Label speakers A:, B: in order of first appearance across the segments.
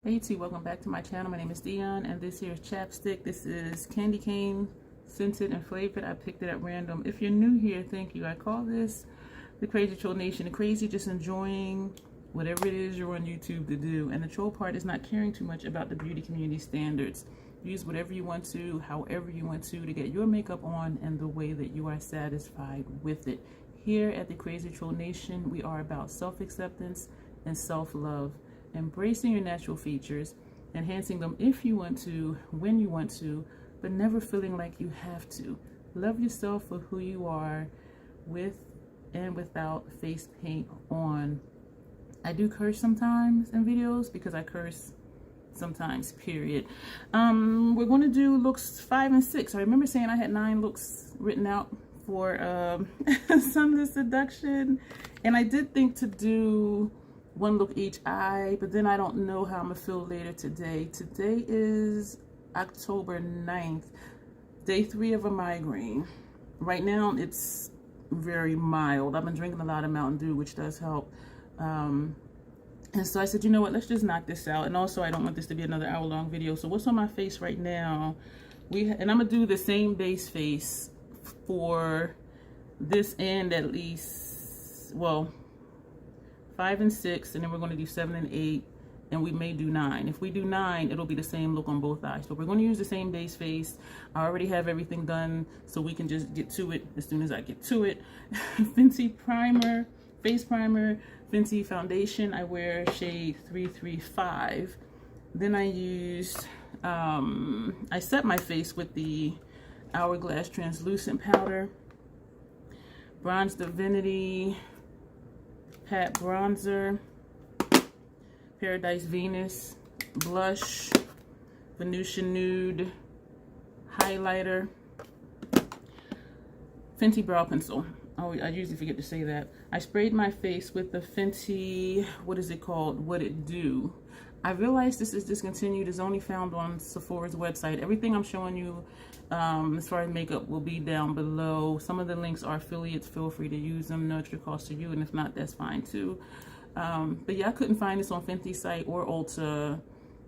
A: Hey T, welcome back to my channel. My name is Dion and this here is chapstick. This is candy cane scented and flavored. I picked it at random. If you're new here, thank you. I call this the Crazy Troll Nation. The crazy, just enjoying whatever it is you're on YouTube to do. And the troll part is not caring too much about the beauty community standards. Use whatever you want to, however you want to get your makeup on and the way that you are satisfied with it. Here at the Crazy Troll Nation, we are about self-acceptance and self-love. Embracing your natural features, enhancing them if you want to, when you want to, but never feeling like you have to. Love yourself for who you are, with and without face paint on. I do curse sometimes in videos because I curse sometimes, period. We're going to do looks 5 and 6. I remember saying I had 9 looks written out for Sunlit Seduction, and I did think to do 1 look each eye, but then I don't know how I'm gonna feel later today. Today is October 9th, day 3 of a migraine. Right now it's very mild. I've been drinking a lot of Mountain Dew, which does help. And so I said, you know what, let's just knock this out. And also I don't want this to be another hour-long video. So what's on my face right now, and I'm gonna do the same base face for this end at least, well, 5 and 6, and then we're going to do 7 and 8, and we may do 9. If we do 9, it'll be the same look on both eyes, but we're going to use the same base face. I already have everything done, so we can just get to it as soon as I get to it. Fenty primer, face primer, Fenty foundation. I wear shade 335. Then I used, I set my face with the Hourglass translucent powder, bronze Divinity Pat bronzer, Paradise Venus blush, Venusian nude highlighter, Fenty brow pencil. Oh, I usually forget to say that. I sprayed my face with the Fenty, what is it called? What It Do. I realized this is discontinued. It's only found on Sephora's website. Everything I'm showing you as far as makeup will be down below. Some of the links are affiliates. Feel free to use them. No extra cost to you, and if not, that's fine too. But yeah, I couldn't find this on Fenty's site or Ulta,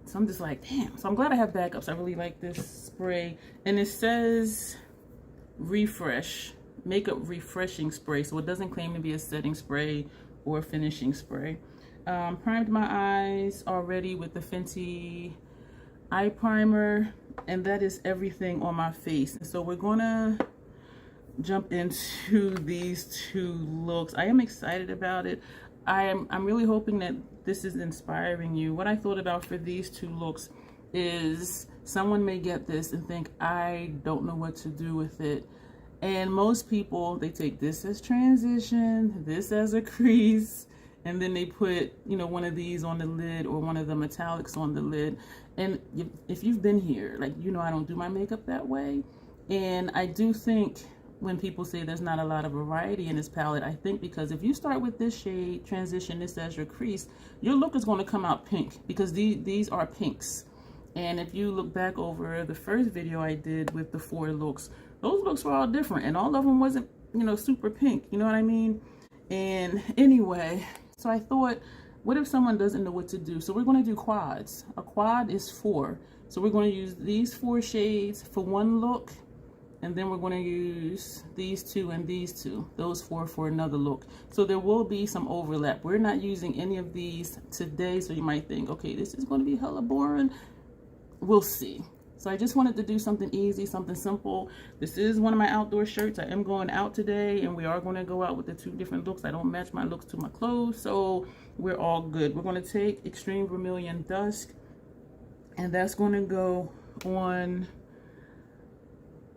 A: so I'm just like, damn. So I'm glad I have backups. I really like this spray, and it says refresh, makeup refreshing spray, so it doesn't claim to be a setting spray or a finishing spray. Primed my eyes already with the Fenty eye primer, and that is everything on my face. So we're gonna jump into these 2 looks. I am excited about it. I'm really hoping that this is inspiring you. What I thought about for these 2 looks is someone may get this and think, I don't know what to do with it. And most people, they take this as transition, this as a crease, and then they put, you know, one of these on the lid or one of the metallics on the lid. And if you've been here, like, you know, I don't do my makeup that way. And I do think when people say there's not a lot of variety in this palette, I think because if you start with this shade, transition this as your crease, your look is going to come out pink, because these are pinks. And if you look back over the first video I did with the 4 looks, those looks were all different, and all of them wasn't, you know, super pink, you know what I mean? And anyway, so I thought, what if someone doesn't know what to do? So we're going to do quads. A quad is 4. So we're going to use these 4 shades for 1 look, and then we're going to use these 2 and these 2, those 4 for another look. So there will be some overlap. We're not using any of these today, so you might think, okay, this is going to be hella boring. We'll see. So I just wanted to do something easy, something simple. This is one of my outdoor shirts. I am going out today, and we are going to go out with the 2 different looks. I don't match my looks to my clothes, so we're all good. We're going to take Extreme Vermilion Dusk, and that's going to go on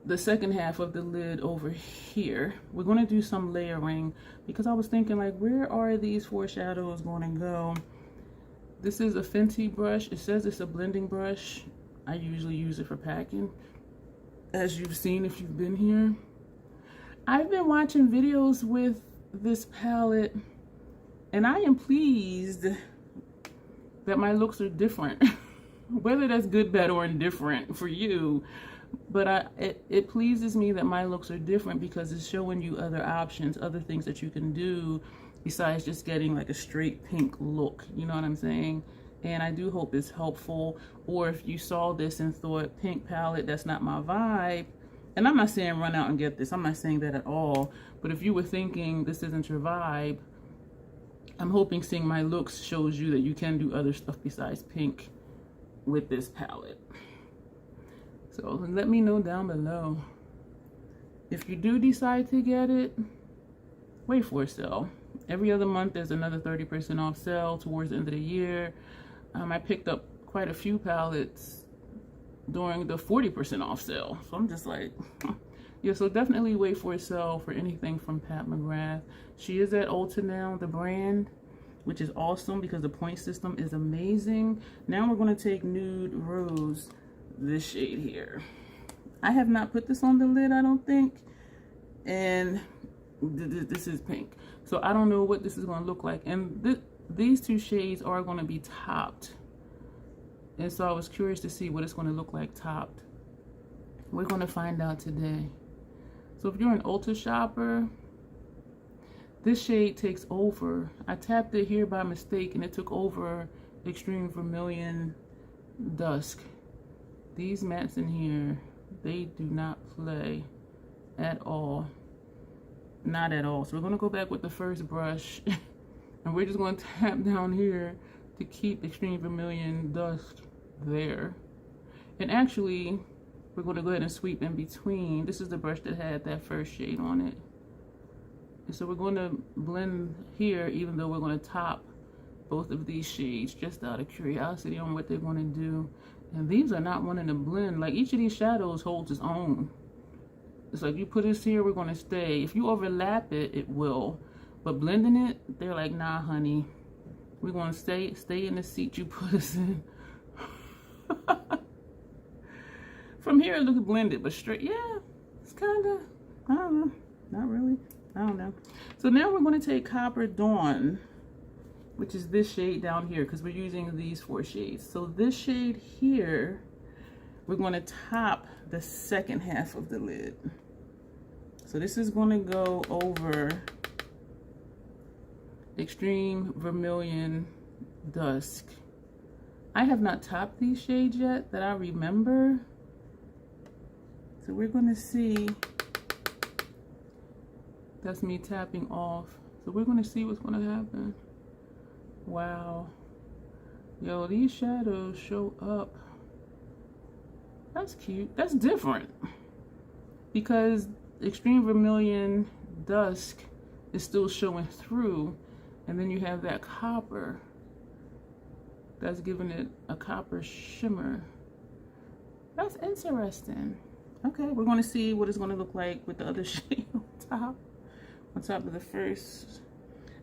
A: the second half of the lid over here. We're going to do some layering, because I was thinking, like, where are these foreshadows going to go? This is a Fenty brush. It says it's a blending brush. I usually use it for packing, as you've seen if you've been here. I've been watching videos with this palette, and I am pleased that my looks are different. Whether that's good, bad, or indifferent for you, but it pleases me that my looks are different, because it's showing you other options, other things that you can do besides just getting like a straight pink look. You know what I'm saying? and I do hope it's helpful. Or if you saw this and thought, pink palette, that's not my vibe, and I'm not saying run out and get this, I'm not saying that at all, but if you were thinking this isn't your vibe, I'm hoping seeing my looks shows you that you can do other stuff besides pink with this palette. So let me know down below. If you do decide to get it, wait for a sale. Every other month there's another 30% off sale towards the end of the year. I picked up quite a few palettes during the 40% off sale. So I'm just like, yeah, so definitely wait for a sale for anything from Pat McGrath. She is at Ulta now, the brand, which is awesome because the point system is amazing. Now we're going to take Nude Rose, this shade here. I have not put this on the lid, I don't think, and this is pink, so I don't know what this is going to look like. And these two shades are going to be topped, and so I was curious to see what it's going to look like topped. We're going to find out today. So if you're an Ulta shopper, this shade takes over. I tapped it here by mistake and it took over Extreme Vermilion Dusk. These mattes in here, they do not play at all. Not at all. So we're going to go back with the first brush and we're just going to tap down here to keep Extreme Vermilion Dusk there. And actually, we're going to go ahead and sweep in between. This is the brush that had that first shade on it. And so we're going to blend here, even though we're going to top both of these shades, just out of curiosity on what they're going to do. And these are not wanting to blend. Like, each of these shadows holds its own. It's like, you put this here, we're going to stay. If you overlap it, it will. But blending it, they're like, nah, honey. We're going to stay in the seat you put us in. From here, it looks blended, but straight, yeah, it's kind of, I don't know. Not really. I don't know. So now we're going to take Copper Dawn, which is this shade down here, because we're using these 4 shades. So this shade here, we're going to top the second half of the lid. So this is going to go over Extreme Vermilion Dusk. I have not topped these shades yet that I remember. So we're going to see. That's me tapping off. So we're going to see what's going to happen. Wow. Yo, these shadows show up. That's cute. That's different. Because Extreme Vermilion Dusk is still showing through. And then you have that copper. That's giving it a copper shimmer. That's interesting. Okay, we're going to see what it's going to look like with the other shade on top of the first.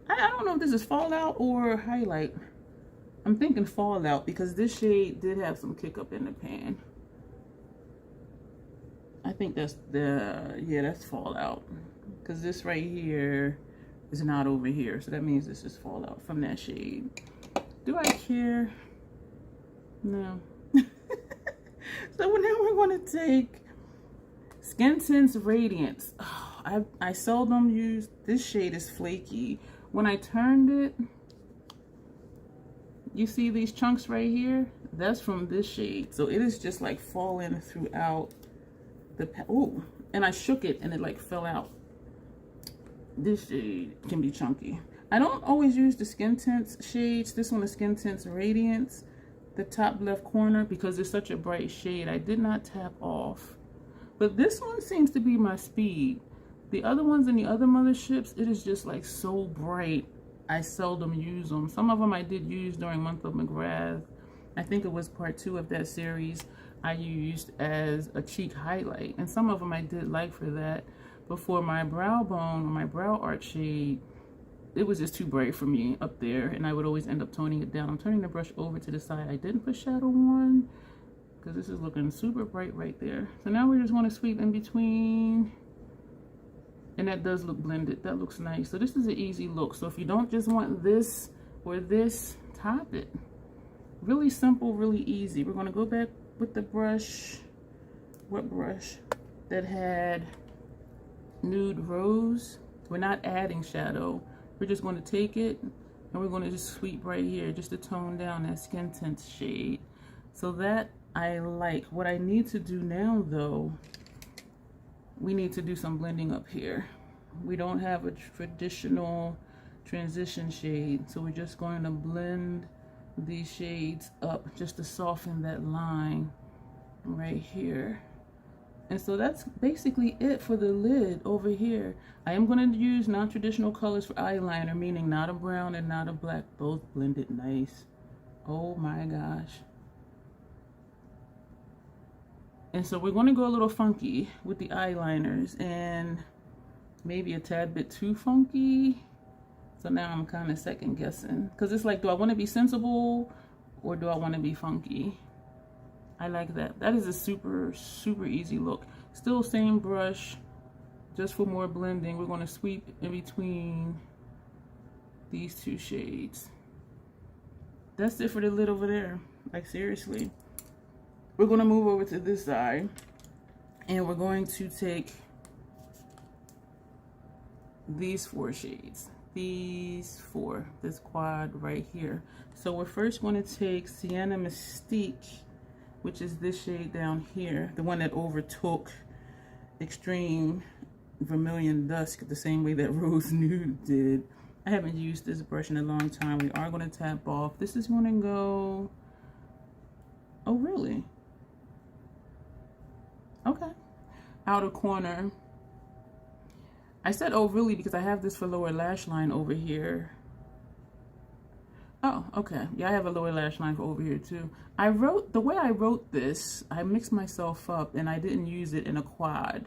A: I don't know if this is fallout or highlight. I'm thinking fallout because this shade did have some kick up in the pan. I think that's that's fallout, because this right here is not over here, so that means this is fallout from that shade. Do I care? No. So now we're going to take Skin Tints Radiance. Oh, I seldom use this shade. Is flaky. When I turned it, you see these chunks right here? That's from this shade. So it is just like falling throughout the oh, and I shook it and it like fell out. This shade can be chunky. I don't always use the Skin Tints shades. This one is Skin Tints Radiance, the top left corner, because it's such a bright shade. I did not tap off. But this one seems to be my speed. The other ones in the other motherships, it is just like so bright. I seldom use them. Some of them I did use during month of McGrath. I think it was part 2 of that series I used as a cheek highlight. And some of them I did like for that. But for my brow bone or my brow art shade, it was just too bright for me up there. And I would always end up toning it down. I'm turning the brush over to the side. I didn't put shadow on because this is looking super bright right there. So now we just want to sweep in between. And that does look blended. That looks nice. So this is an easy look. So if you don't just want this or this, top it. Really simple, really easy. We're going to go back with the brush. What brush? That had Nude Rose. We're not adding shadow. We're just going to take it And we're going to just sweep right here just to tone down that skin tint shade. So that I like. What I need to do now though, we need to do some blending up here. We don't have a traditional transition shade, so we're just going to blend these shades up just to soften that line right here. And so that's basically it for the lid over here. I am going to use non-traditional colors for eyeliner, meaning not a brown and not a black, both blended nice. Oh my gosh. And so we're going to go a little funky with the eyeliners, and maybe a tad bit too funky. So now I'm kind of second guessing, because it's like, do I want to be sensible or do I want to be funky? I like that. That is a super, super easy look. Still same brush, just for more blending. We're going to sweep in between these two shades. That's it for the lid over there. Like seriously. We're going to move over to this side, and we're going to take these 4 shades. These 4, this quad right here. So we're first going to take Sienna Mystique, which is this shade down here, the one that overtook Extreme Vermilion Dusk the same way that Rose Nude did. I haven't used this brush in a long time. We are going to tap off. This is going to go, oh really? Okay. Outer corner. I said oh really because I have this for lower lash line over here. Oh, okay. Yeah, I have a lower lash line for over here too. The way I wrote this, I mixed myself up and I didn't use it in a quad.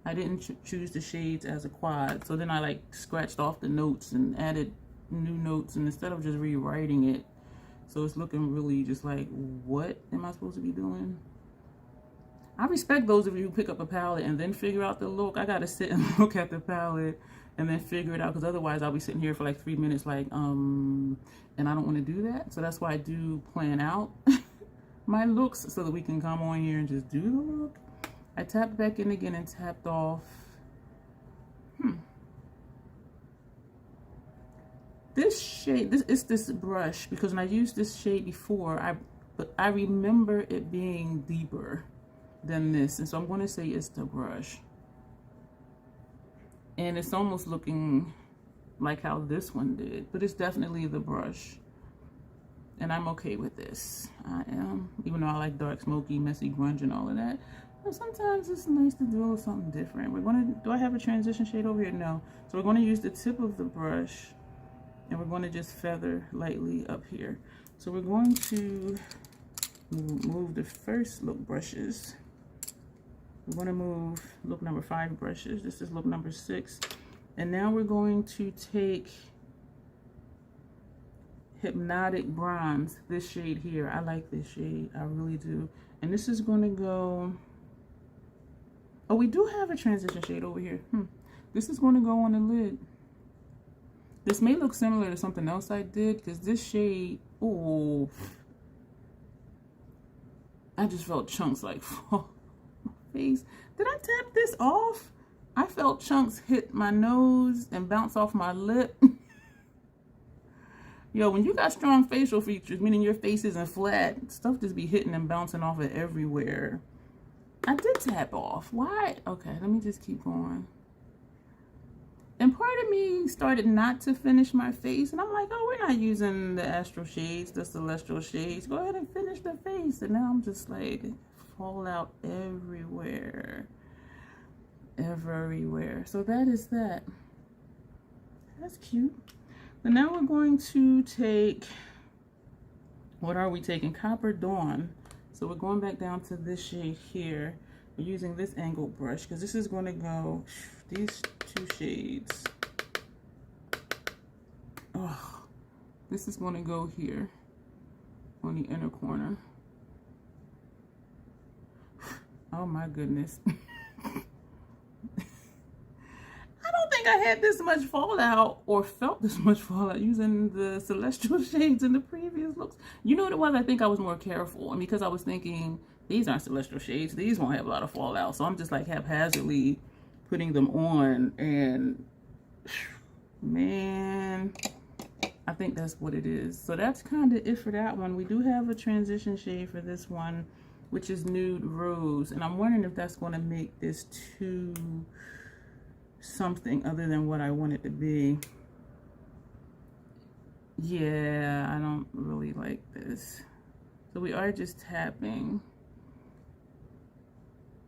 A: I didn't choose the shades as a quad. So then I like scratched off the notes and added new notes, and instead of just rewriting it, so it's looking really just like, what am I supposed to be doing? I respect those of you who pick up a palette and then figure out the look. I gotta sit and look at the palette and then figure it out, because otherwise I'll be sitting here for like 3 minutes like, and I don't want to do that. So that's why I do plan out my looks so that we can come on here and just do the look. I tapped back in again and tapped off. This shade, this brush, because when I used this shade before, I remember it being deeper than this, and so I'm going to say it's the brush. And it's almost looking like how this one did, but it's definitely the brush. And I'm okay with this. I am, even though I like dark, smoky, messy, grunge, and all of that. But sometimes it's nice to do a little something different. We're going to, do I have a transition shade over here? No. So we're going to use the tip of the brush, and we're going to just feather lightly up here. So we're going to move the first look brushes. We're going to move look number 5 brushes. This is look number 6. And now we're going to take Hypnotic Bronze, this shade here. I like this shade, I really do. And this is going to go, oh, we do have a transition shade over here. This is going to go on the lid. This may look similar to something else I did, because this shade, oh, I just felt chunks like fall. Face. Did I tap this off? I felt chunks hit my nose and bounce off my lip. Yo, when you got strong facial features, meaning your face isn't flat, stuff just be hitting and bouncing off it everywhere. I did tap off. Why? Okay, let me just keep going. And part of me started not to finish my face, and I'm like, oh, we're not using the Astral shades, the Celestial shades. Go ahead and finish the face. And now I'm just like, fallout everywhere. Everywhere. So that is that. That's cute. And now we're going to take, what are we taking? Copper Dawn. So we're going back down to this shade here. We're using this angled brush because this is going to go, these 2 shades. Oh, this is going to go here on the inner corner. Oh my goodness. I don't think I had this much fallout or felt this much fallout using the Celestial shades in the previous looks. You know what it was? I think I was more careful, and because I was thinking these aren't Celestial shades, these won't have a lot of fallout, so I'm just like haphazardly putting them on, and man, I think that's what it is. So that's kind of it for that one. We do have a transition shade for this one, which is Nude Rose. And I'm wondering if that's going to make this too something other than what I want it to be. Yeah, I don't really like this. So we are just tapping.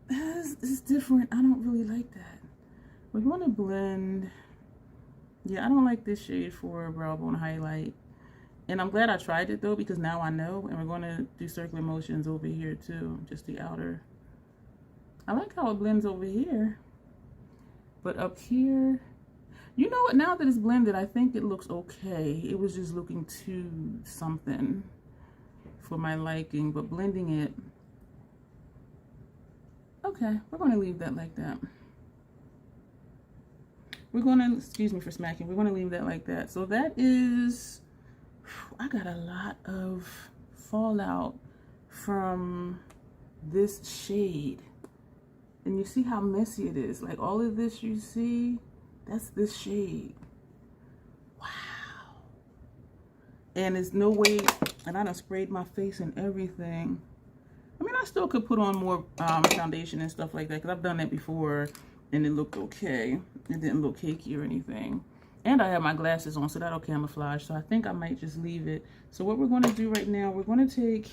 A: It's different. I don't really like that. We want to blend. Yeah, I don't like this shade for brow bone highlight. And I'm glad I tried it though, because now I know. And we're going to do circular motions over here too, just the outer. I like how it blends over here. But up here, you know what, now that it's blended, I think it looks okay. It was just looking too something for my liking, but blending it, okay, we're going to leave that like that. We're going to, excuse me for smacking, we're going to leave that like that. So that is, I got a lot of fallout from this shade. And you see how messy it is. Like all of this you see, that's this shade. Wow. And there's no way, and I done sprayed my face and everything. I mean, I still could put on more foundation and stuff like that, because I've done that before and it looked okay. It didn't look cakey or anything. And I have my glasses on, so that'll camouflage. So I think I might just leave it. So what we're going to do right now, we're going to take,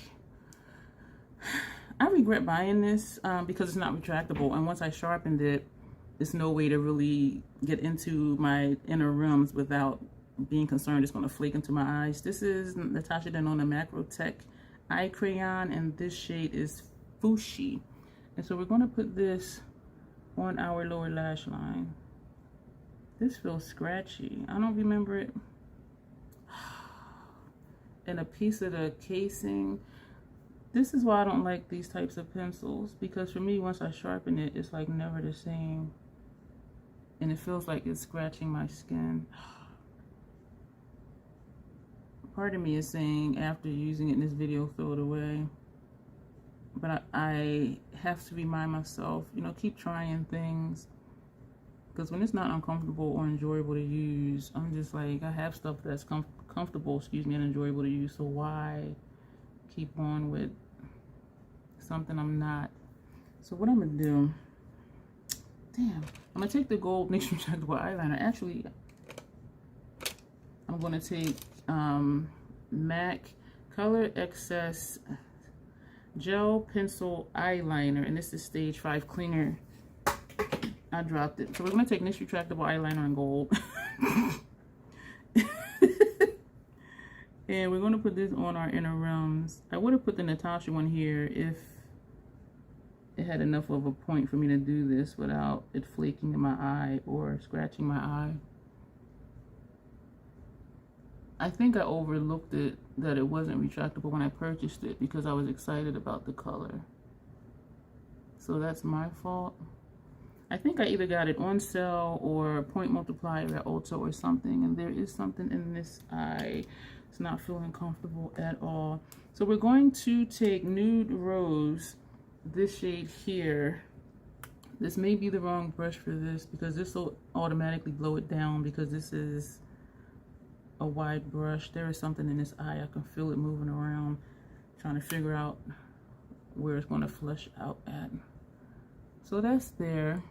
A: I regret buying this because it's not retractable. And once I sharpened it, there's no way to really get into my inner rims without being concerned it's going to flake into my eyes. This is Natasha Denona Macroviolet Eye Crayon, and this shade is Fushi. And so we're going to put this on our lower lash line. This feels scratchy. I don't remember it. And a piece of the casing. This is why I don't like these types of pencils, because for me, once I sharpen it, it's like never the same. And it feels like it's scratching my skin. Part of me is saying after using it in this video, throw it away. But I have to remind myself, you know, keep trying things. Because when it's not uncomfortable or enjoyable to use, I'm just like, I have stuff that's comfortable, excuse me, and enjoyable to use. So why keep on with something I'm not? So what I'm going to do, damn, I'm going to take the gold NYX Retractable Eyeliner. Actually, I'm going to take MAC Color Excess Gel Pencil Eyeliner, and this is Stage 5 Cleaner. I dropped it. So we're going to take NYX Retractable Eyeliner in gold. And we're going to put this on our inner rims. I would have put the Natasha one here if it had enough of a point for me to do this without it flaking in my eye or scratching my eye. I think I overlooked it, that it wasn't retractable when I purchased it, because I was excited about the color. So that's my fault. I think I either got it on sale or point multiplier at Ulta or something, and there is something in this eye. It's not feeling comfortable at all. So we're going to take Nude Rose, this shade here. This may be the wrong brush for this, because this will automatically blow it down, because this is a wide brush. There is something in this eye. I can feel it moving around, trying to figure out where it's going to flush out at. So that's there.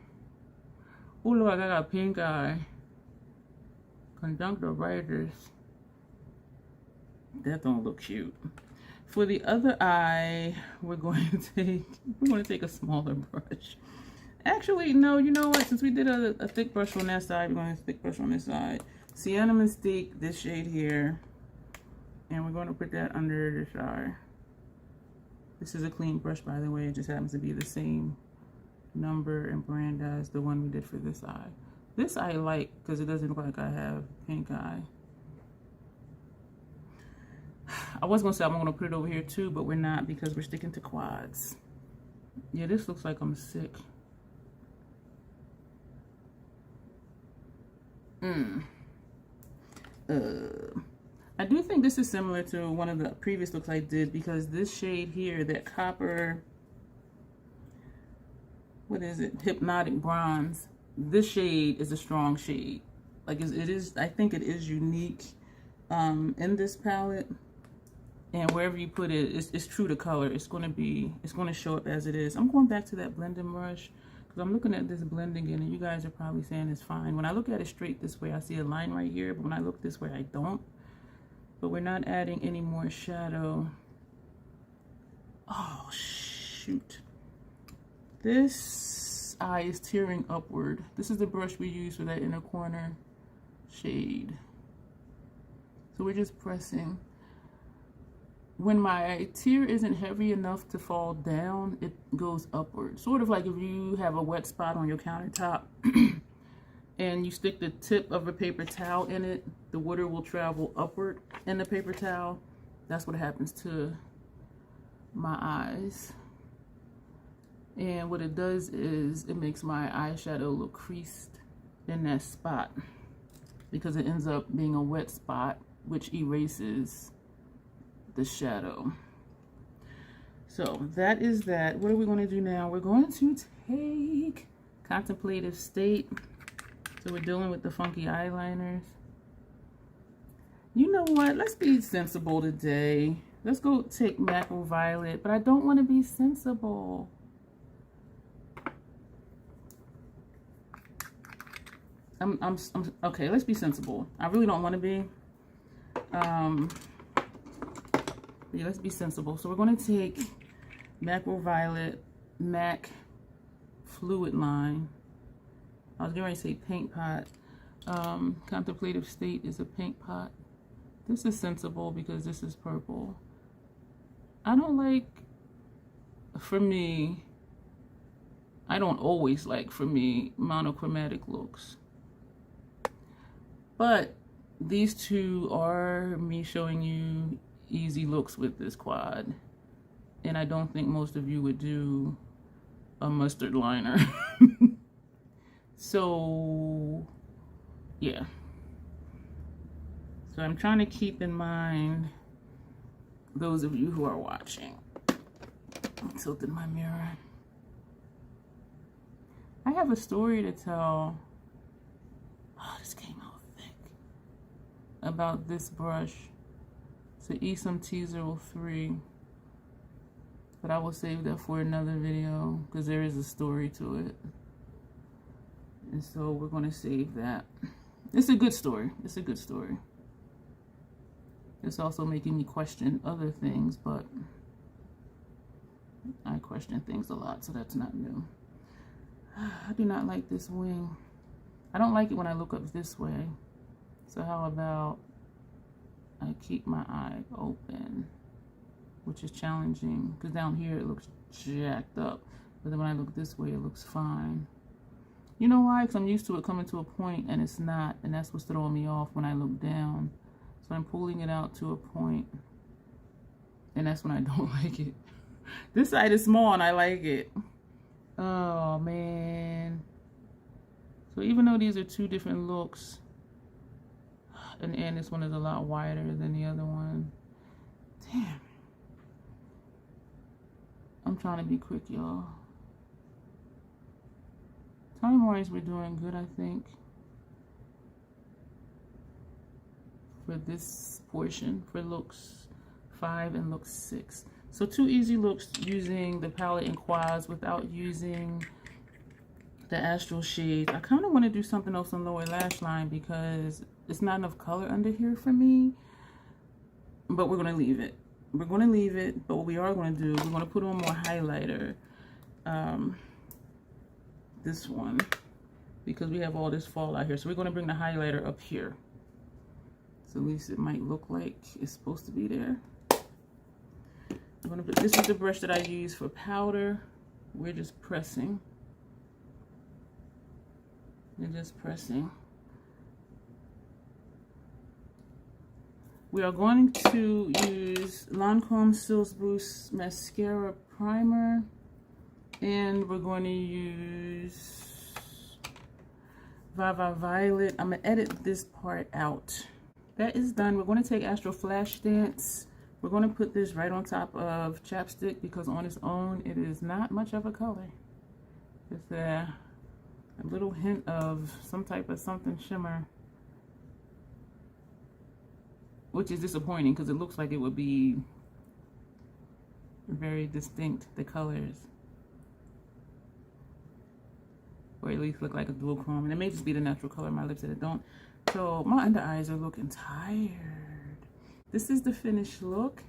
A: Oh look, I got a pink eye. Conjunctivitis. That don't look cute. For the other eye, we're going to take a smaller brush. Actually, no, you know what? Since we did a thick brush on that side, we're going to thick brush on this side. Sienna Mystique, this shade here, and we're going to put that under this eye. This is a clean brush, by the way. It just happens to be the same number and brand as the one we did for this eye. This I like because it doesn't look like I have pink eye. I was gonna say I'm gonna put it over here too, but we're not, because we're sticking to quads. Yeah, this looks like I'm sick. I do think this is similar to one of the previous looks I did, because this shade here, that copper, what is it, Hypnotic Bronze, this shade is a strong shade. Like it is, I think it is unique. in this palette. And wherever you put it, it's true to color. It's going to show up as it is. I'm going back to that blending brush because I'm looking at this blending in, and you guys are probably saying it's fine. When I look at it straight this way, I see a line right here, but when I look this way, I don't. But we're not adding any more shadow. Oh, shoot. This eye is tearing upward. This is the brush we use for that inner corner shade. So we're just pressing. When my tear isn't heavy enough to fall down, it goes upward. Sort of like if you have a wet spot on your countertop and you stick the tip of a paper towel in it, the water will travel upward in the paper towel. That's what happens to my eyes. And what it does is it makes my eyeshadow look creased in that spot because it ends up being a wet spot, which erases the shadow. So that is that. What are we going to do now? We're going to take Contemplative State. So we're dealing with the funky eyeliners. You know what? Let's be sensible today. Let's go take Macroviolet, but I don't want to be sensible. I'm okay, let's be sensible. I really don't want to be. Yeah, let's be sensible. So we're going to take Macroviolet, MAC Fluidline. I was going to say paint pot. Contemplative State is a paint pot. This is sensible because this is purple. I don't like, for me, I don't always like, for me, monochromatic looks. But these two are me showing you easy looks with this quad, and I don't think most of you would do a mustard liner. So yeah, so I'm trying to keep in mind those of you who are watching. I tilted my mirror. I have a story to tell. Oh, this came out thick. About this brush. It's an thru, but I will save that for another video because there is a story to it, and so we're going to save that. It's a good story. It's a good story. It's also making me question other things, but I question things a lot, so that's not new. I do not like this wing. I don't like it when I look up this way. So how about I keep my eye open, which is challenging because down here it looks jacked up, but then when I look this way it looks fine. You know why? Because I'm used to it coming to a point and it's not, and that's what's throwing me off when I look down. So I'm pulling it out to a point, and that's when I don't like it. This side is small and I like it. Oh man. So even though these are two different looks, and this one is a lot wider than the other one. Damn. I'm trying to be quick, y'all. Time-wise, we're doing good, I think. For this portion, for looks 5 and look 6. So 2 easy looks using the palette in quads without using the Astral shades. I kind of want to do something else on lower lash line because it's not enough color under here for me, but we're going to leave it. We're going to leave it, but what we are going to do, we're going to put on more highlighter. This one, because we have all this fall out here. So we're going to bring the highlighter up here. So at least it might look like it's supposed to be there. I'm going to put, this is the brush that I use for powder. We're just pressing. We're just pressing. We are going to use Lancome Sills Boost Mascara Primer. And we're going to use Violet. I'm going to edit this part out. That is done. We're going to take Astral Flash Dance. We're going to put this right on top of chapstick because on its own, it is not much of a color. It's a little hint of some type of something shimmer. which is disappointing because it looks like it would be very distinct, the colors. Or at least look like a dual chrome. And it may just be the natural color of my lips that it don't. So my under eyes are looking tired. This is the finished look.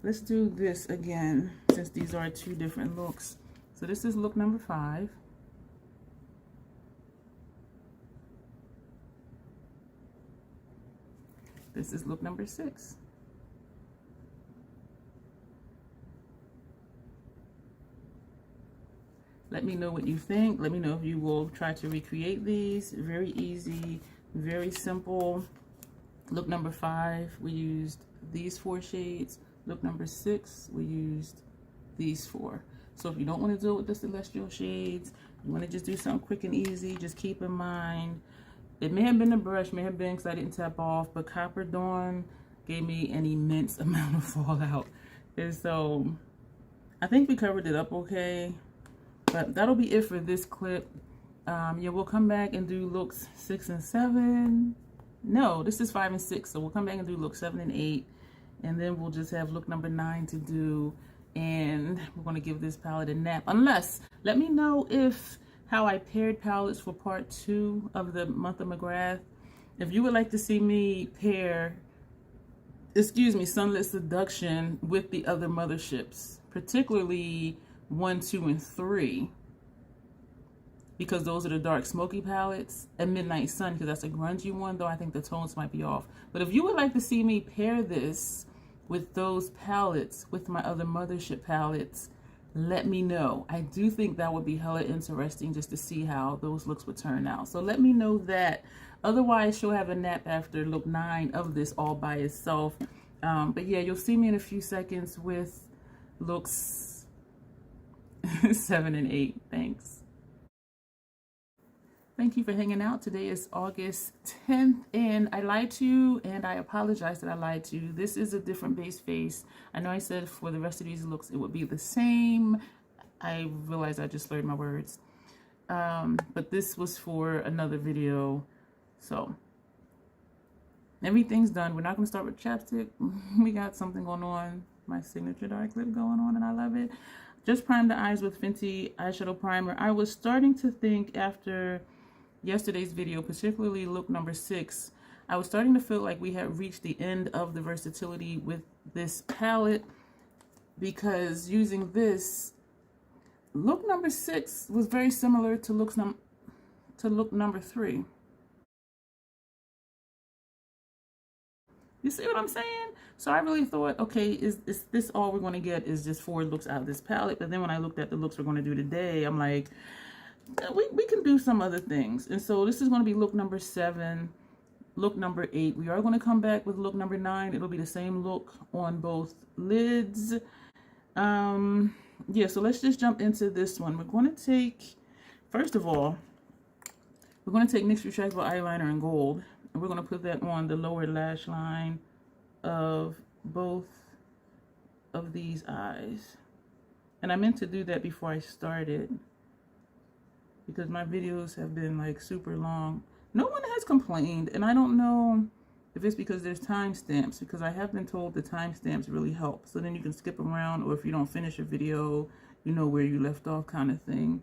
A: Let's do this again, since these are two different looks. So this is look number 5. This is look number 6. Let me know what you think. Let me know if you will try to recreate these. Very easy, very simple. Look number 5, we used these 4 shades. Look number 6, we used these 4. So if you don't want to do it with the celestial shades, you want to just do something quick and easy, just keep in mind, it may have been the brush, may have been because I didn't tap off, but Copper Dawn gave me an immense amount of fallout. And so I think we covered it up okay. But that'll be it for this clip. Yeah, we'll come back and do looks 6 and 7. No, this is 5 and 6. So we'll come back and do look 7 and 8. And then we'll just have look number 9 to do. And we're going to give this palette a nap. Unless, let me know if how I paired palettes for part 2 of the month of McGrath. If you would like to see me pair, Sunlit Seduction with the other motherships. Particularly 1, 2, and 3, because those are the dark smoky palettes, and Midnight Sun because that's a grungy one, though I think the tones might be off. But if you would like to see me pair this with those palettes, with my other mothership palettes, let me know. I do think that would be hella interesting just to see how those looks would turn out. So let me know that. Otherwise, she'll have a nap after look 9 of this all by itself. But yeah, you'll see me in a few seconds with looks 7 and 8. Thanks. Thank you for hanging out. Today is August 10th, and I lied to you, and I apologize that I lied to you. This is a different base face. I know I said for the rest of these looks it would be the same. I realized I just slurred my words. But this was for another video. So everything's done. We're not going to start with chapstick. We got something going on. My signature dark lip going on, and I love it. Just primed the eyes with Fenty eyeshadow primer. I was starting to think after yesterday's video, particularly look number 6, I was starting to feel like we had reached the end of the versatility with this palette, because using this, look number 6 was very similar to look number 3. You see what I'm saying? So I really thought, okay, is this all we're going to get is just 4 looks out of this palette? But then when I looked at the looks we're going to do today, I'm like, we can do some other things. And so this is going to be look number 7, look number 8. We are going to come back with look number 9. It'll be the same look on both lids. Yeah, so let's just jump into this one. We're going to take, first of all, we're going to take NYX Retractable Eyeliner in gold. And we're going to put that on the lower lash line of both of these eyes. And I meant to do that before I started, because my videos have been like super long. No one has complained, and I don't know if it's because there's timestamps, because I have been told the timestamps really help. So then you can skip around, or if you don't finish a video, you know where you left off, kind of thing.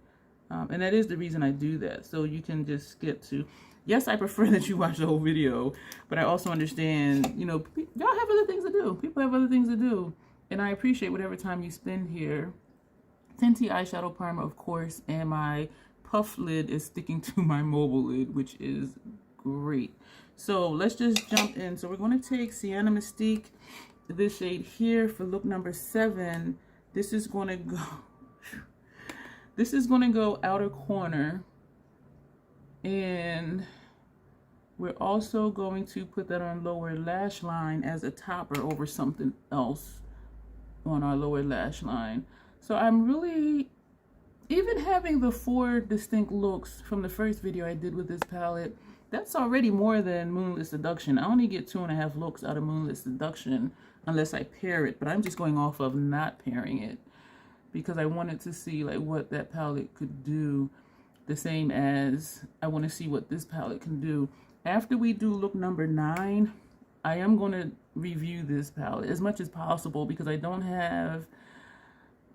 A: And that is the reason I do that. So you can just skip to, yes, I prefer that you watch the whole video, but I also understand, you know, y'all have other things to do. People have other things to do. And I appreciate whatever time you spend here. Fenty eyeshadow primer, of course, and my puff lid is sticking to my mobile lid, which is great. So let's just jump in. So we're going to take Sienna Mystique, this shade here, for look number 7. This is going to go, this is going to go outer corner. And we're also going to put that on lower lash line as a topper over something else on our lower lash line. So I'm really, even having the 4 distinct looks from the first video I did with this palette, that's already more than Moonlit Seduction. I only get 2.5 looks out of Moonlit Seduction unless I pair it, but I'm just going off of not pairing it because I wanted to see like what that palette could do. the same as I want to see what this palette can do. After we do look number 9, I am going to review this palette as much as possible because I don't have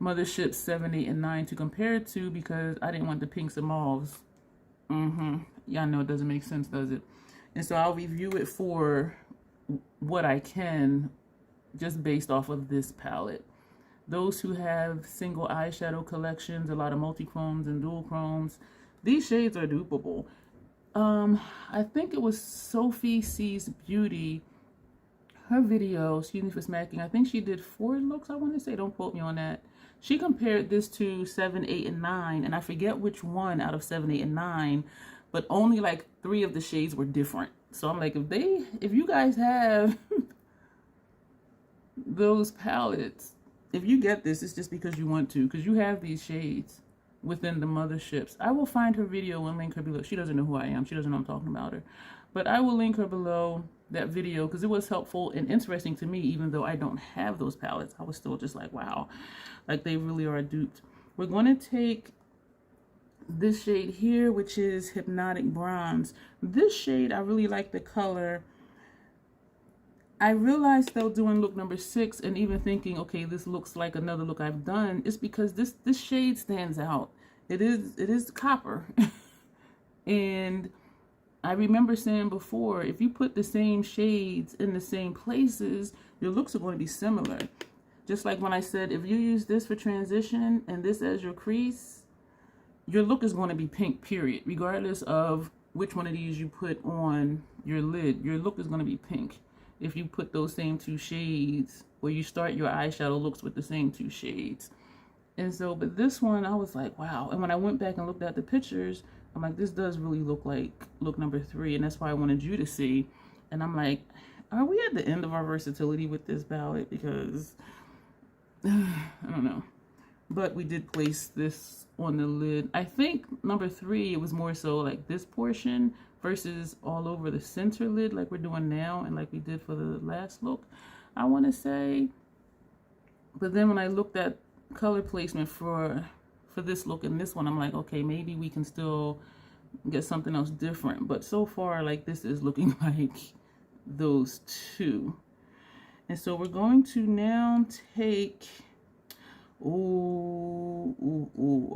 A: Mothership 7, 8, and 9 to compare it to because I didn't want the pinks and mauves. Y'all know it doesn't make sense, does it? And so I'll review it for what I can just based off of this palette. Those who have single eyeshadow collections, a lot of multi-chromes and dual chromes, these shades are dupable. I think it was Sophie C's Beauty, her video, excuse me for smacking, I think she did 4 looks, I want to say, don't quote me on that. She compared this to 7, 8, and 9, and I forget which one out of 7, 8, and 9, but only like 3 of the shades were different. So I'm like, if you guys have those palettes, if you get this, it's just because you want to, because you have these shades within the Motherships. I will find her video and link her below. She doesn't know who I am. She doesn't know I'm talking about her. But I will link her below, that video, because it was helpful and interesting to me, even though I don't have those palettes. I was still just like, wow, like they really are duped. We're going to take this shade here, which is Hypnotic Bronze. This shade, I really like the color. I realized though doing look number 6 and even thinking, okay, this looks like another look I've done, is because this shade stands out. It is copper. And I remember saying before, if you put the same shades in the same places, your looks are going to be similar. Just like when I said, if you use this for transition and this as your crease, your look is going to be pink, period. Regardless of which one of these you put on your lid, your look is going to be pink. If you put those same 2 shades, or you start your eyeshadow looks with the same 2 shades. And so, but this one, I was like, wow. And when I went back and looked at the pictures, I'm like, this does really look like look number 3. And that's why I wanted you to see. And I'm like, are we at the end of our versatility with this palette? Because, I don't know. But we did place this on the lid. I think number 3, it was more so like this portion versus all over the center lid like we're doing now and like we did for the last look, I want to say. But then when I looked at color placement for this look and this one, I'm like, okay, maybe we can still get something else different. But so far, like, this is looking like those 2. And so we're going to now take,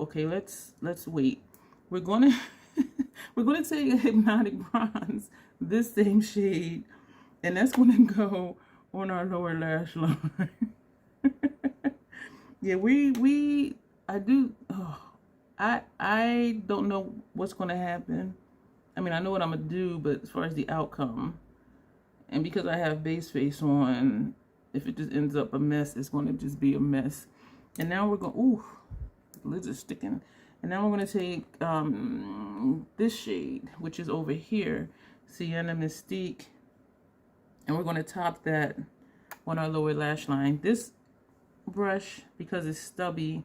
A: okay, let's wait. We're gonna we're gonna take a Hypnotic Bronze, this same shade, and that's gonna go on our lower lash line. Yeah, I don't know what's gonna happen. I mean, I know what I'm gonna do, but as far as the outcome, and because I have base face on, if it just ends up a mess, it's gonna just be a mess. And now we're going, ooh, the lids are sticking. And now we're going to take this shade, which is over here, Sienna Mystique. And we're going to top that on our lower lash line. This brush, because it's stubby,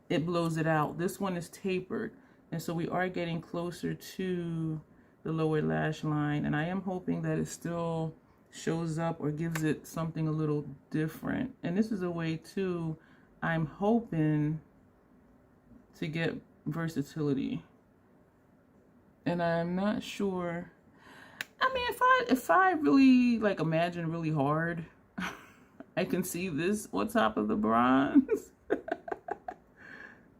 A: it blows it out. This one is tapered. And so we are getting closer to the lower lash line. And I am hoping that it still shows up or gives it something a little different. And this is a way too, I'm hoping to get versatility, and I'm not sure. I mean, if I really like imagine really hard, I can see this on top of the bronze.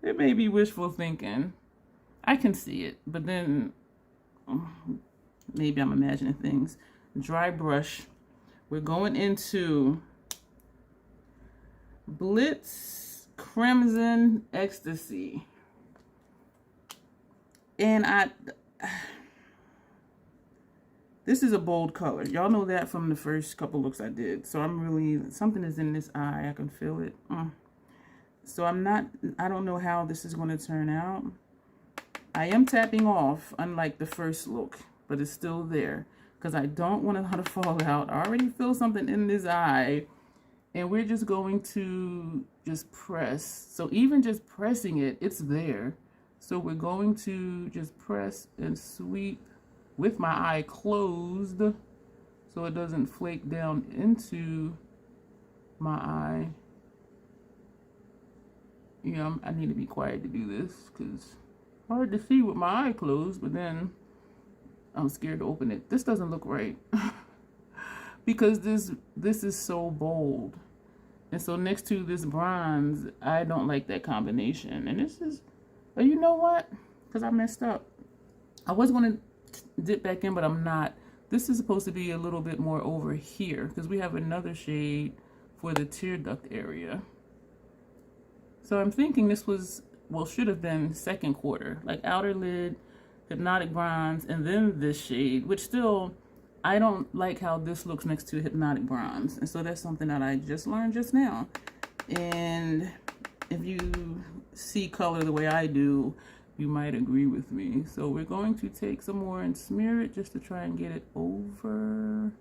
A: It may be wishful thinking. I can see it, but then maybe I'm imagining things. Dry brush. We're going into Blitz Crimson Ecstasy. And this is a bold color. Y'all know that from the first couple looks I did. So I'm really, something is in this eye. I can feel it. So I don't know how this is going to turn out. I am tapping off, unlike the first look, but it's still there because I don't want it to fall out. I already feel something in this eye. And we're just going to just press. So even just pressing it, it's there. So we're going to just press and sweep with my eye closed so it doesn't flake down into my eye. Yeah, I need to be quiet to do this because hard to see with my eye closed, but then I'm scared to open it. This doesn't look right because this is so bold. And so next to this bronze, I don't like that combination. And this is, but you know what? Because I messed up. I was going to dip back in, but I'm not. This is supposed to be a little bit more over here because we have another shade for the tear duct area. So I'm thinking this was, well, should have been second quarter, like outer lid, hypnotic bronze, and then this shade, which still, I don't like how this looks next to hypnotic bronze. And so that's something that I just learned just now. And if you see color the way I do, you might agree with me. So we're going to take some more and smear it just to try and get it over.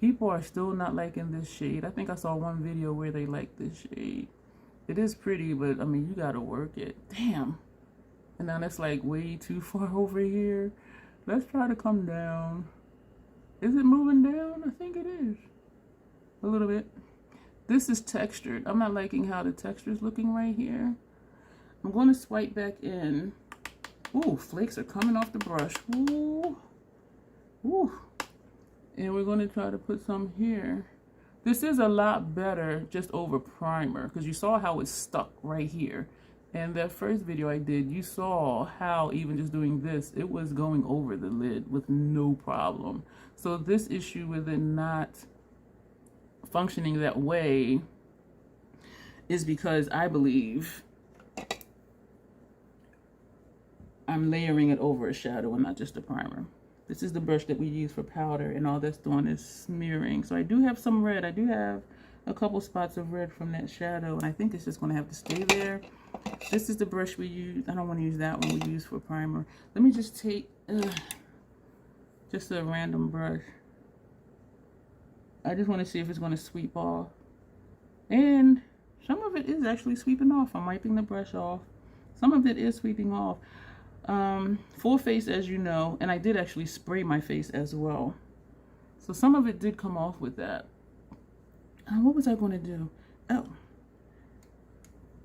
A: People are still not liking this shade. I think I saw one video where they like this shade. It is pretty, but I mean, you gotta work it. Damn. And now that's like way too far over here. Let's try to come down. Is it moving down? I think it is. A little bit. This is textured. I'm not liking how the texture is looking right here. I'm going to swipe back in. Ooh, flakes are coming off the brush. Ooh. Ooh. And we're going to try to put some here. This is a lot better just over primer because you saw how it's stuck right here. And that first video I did, you saw how even just doing this, it was going over the lid with no problem. So this issue with it not functioning that way is because I believe I'm layering it over a shadow and not just a primer. This is the brush that we use for powder, and all that's doing is smearing. So I do have some red. I do have a couple spots of red from that shadow, and I think it's just going to have to stay there. This is the brush we use. I don't want to use that one we use for primer. Let me just take just a random brush. I just want to see if it's going to sweep off. And some of it is actually sweeping off. I'm wiping the brush off. Some of it is sweeping off. Full face, as you know, and I did actually spray my face as well. So some of it did come off with that. What was I going to do? Oh,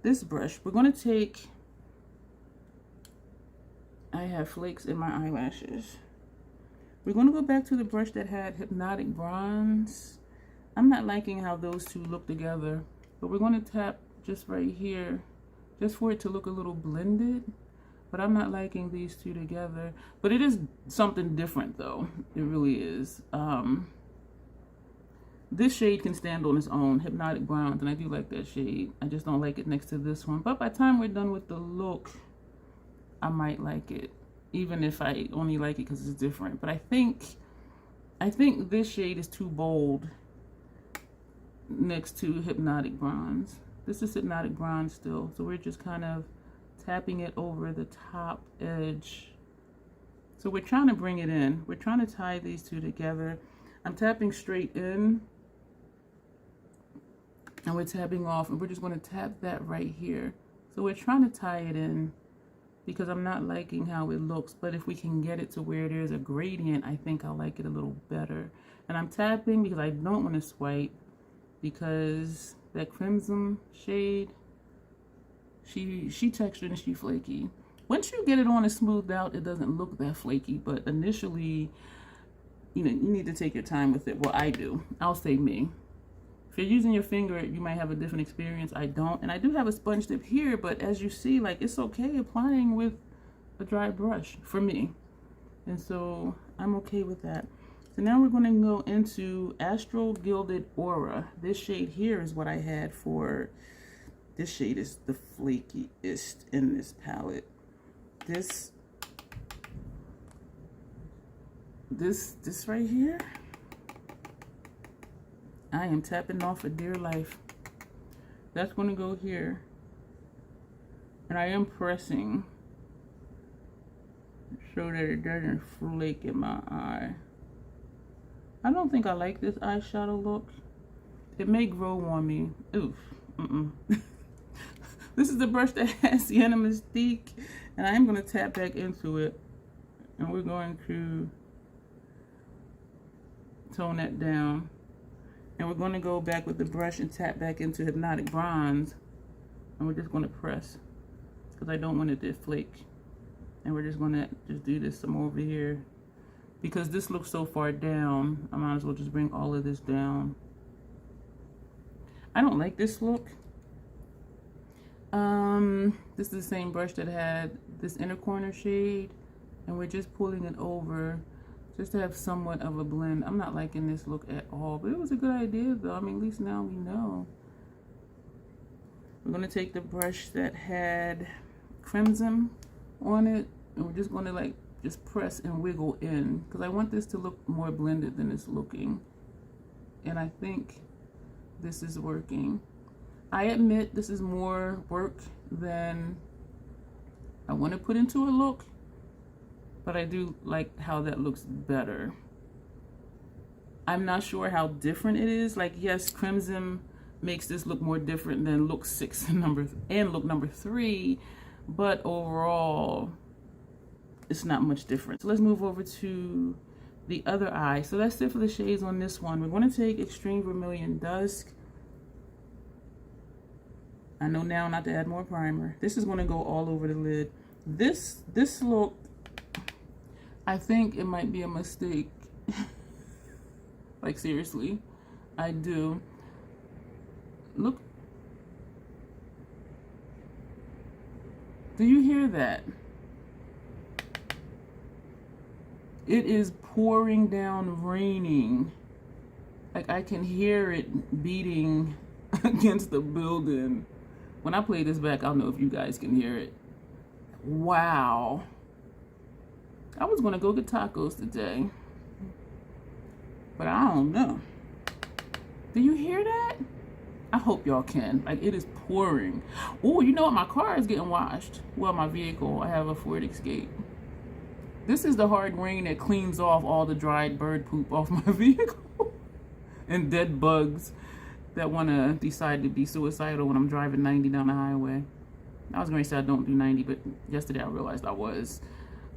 A: this brush. We're going to take, I have flakes in my eyelashes. We're going to go back to the brush that had hypnotic bronze. I'm not liking how those two look together, but we're going to tap just right here, just for it to look a little blended. But I'm not liking these two together. But it is something different, though. It really is. This shade can stand on its own, hypnotic bronze, and I do like that shade. I just don't like it next to this one. But by the time we're done with the look, I might like it, even if I only like it because it's different. But I think this shade is too bold next to hypnotic bronze. This is hypnotic bronze still, so we're just kind of tapping it over the top edge. So we're trying to bring it in. We're trying to tie these two together. I'm tapping straight in, and we're tapping off, and we're just going to tap that right here. So we're trying to tie it in because I'm not liking how it looks, but if we can get it to where there's a gradient, I think I'll like it a little better. And I'm tapping because I don't want to swipe, because that crimson shade, she textured and she flaky. Once you get it on and smoothed out, it doesn't look that flaky, but initially, you know, you need to take your time with it. Well, I do. I'll say me. If you're using your finger, you might have a different experience. I don't. And I do have a sponge tip here, but as you see, like, it's okay applying with a dry brush for me. And so I'm okay with that. So now we're going to go into Astral Gilded Aura. This shade here is what I had for, this shade is the flakiest in this palette. This right here, I am tapping off for dear life. That's going to go here, and I am pressing so that it doesn't flake in my eye. I don't think I like this eyeshadow look. It may grow on me. Oof. This is the brush that has Sienna Mystique, and I am going to tap back into it, and we're going to tone that down. And we're going to go back with the brush and tap back into Hypnotic Bronze, and we're just going to press because I don't want it to flake. And we're just gonna just do this some over here. Because this looks so far down, I might as well just bring all of this down. I don't like this look. This is the same brush that had this inner corner shade, and we're just pulling it over just to have somewhat of a blend. I'm not liking this look at all, but it was a good idea though. I mean, at least now we know. We're gonna take the brush that had crimson on it, and we're just gonna like just press and wiggle in, because I want this to look more blended than it's looking. And I think this is working. I admit this is more work than I want to put into a look, but I do like how that looks better. I'm not sure how different it is. Like, yes, crimson makes this look more different than look 6 and look number 3, but overall it's not much different. So let's move over to the other eye. So that's it for the shades on this one. We're going to take Extreme Vermilion Dusk. I know now not to add more primer. This is going to go all over the lid. This look, I think it might be a mistake. Like, seriously, I do. Look. Do you hear that? It is pouring down, raining. Like, I can hear it beating against the building. When I play this back, I'll know if you guys can hear it. Wow. I was gonna go get tacos today, but I don't know. Do you hear that? I hope y'all can. Like, it is pouring. Oh, you know what? My car is getting washed. Well, my vehicle. I have a Ford Escape. This is the hard rain that cleans off all the dried bird poop off my vehicle and dead bugs that want to decide to be suicidal when I'm driving 90 down the highway. I was going to say I don't do 90, but yesterday I realized I was.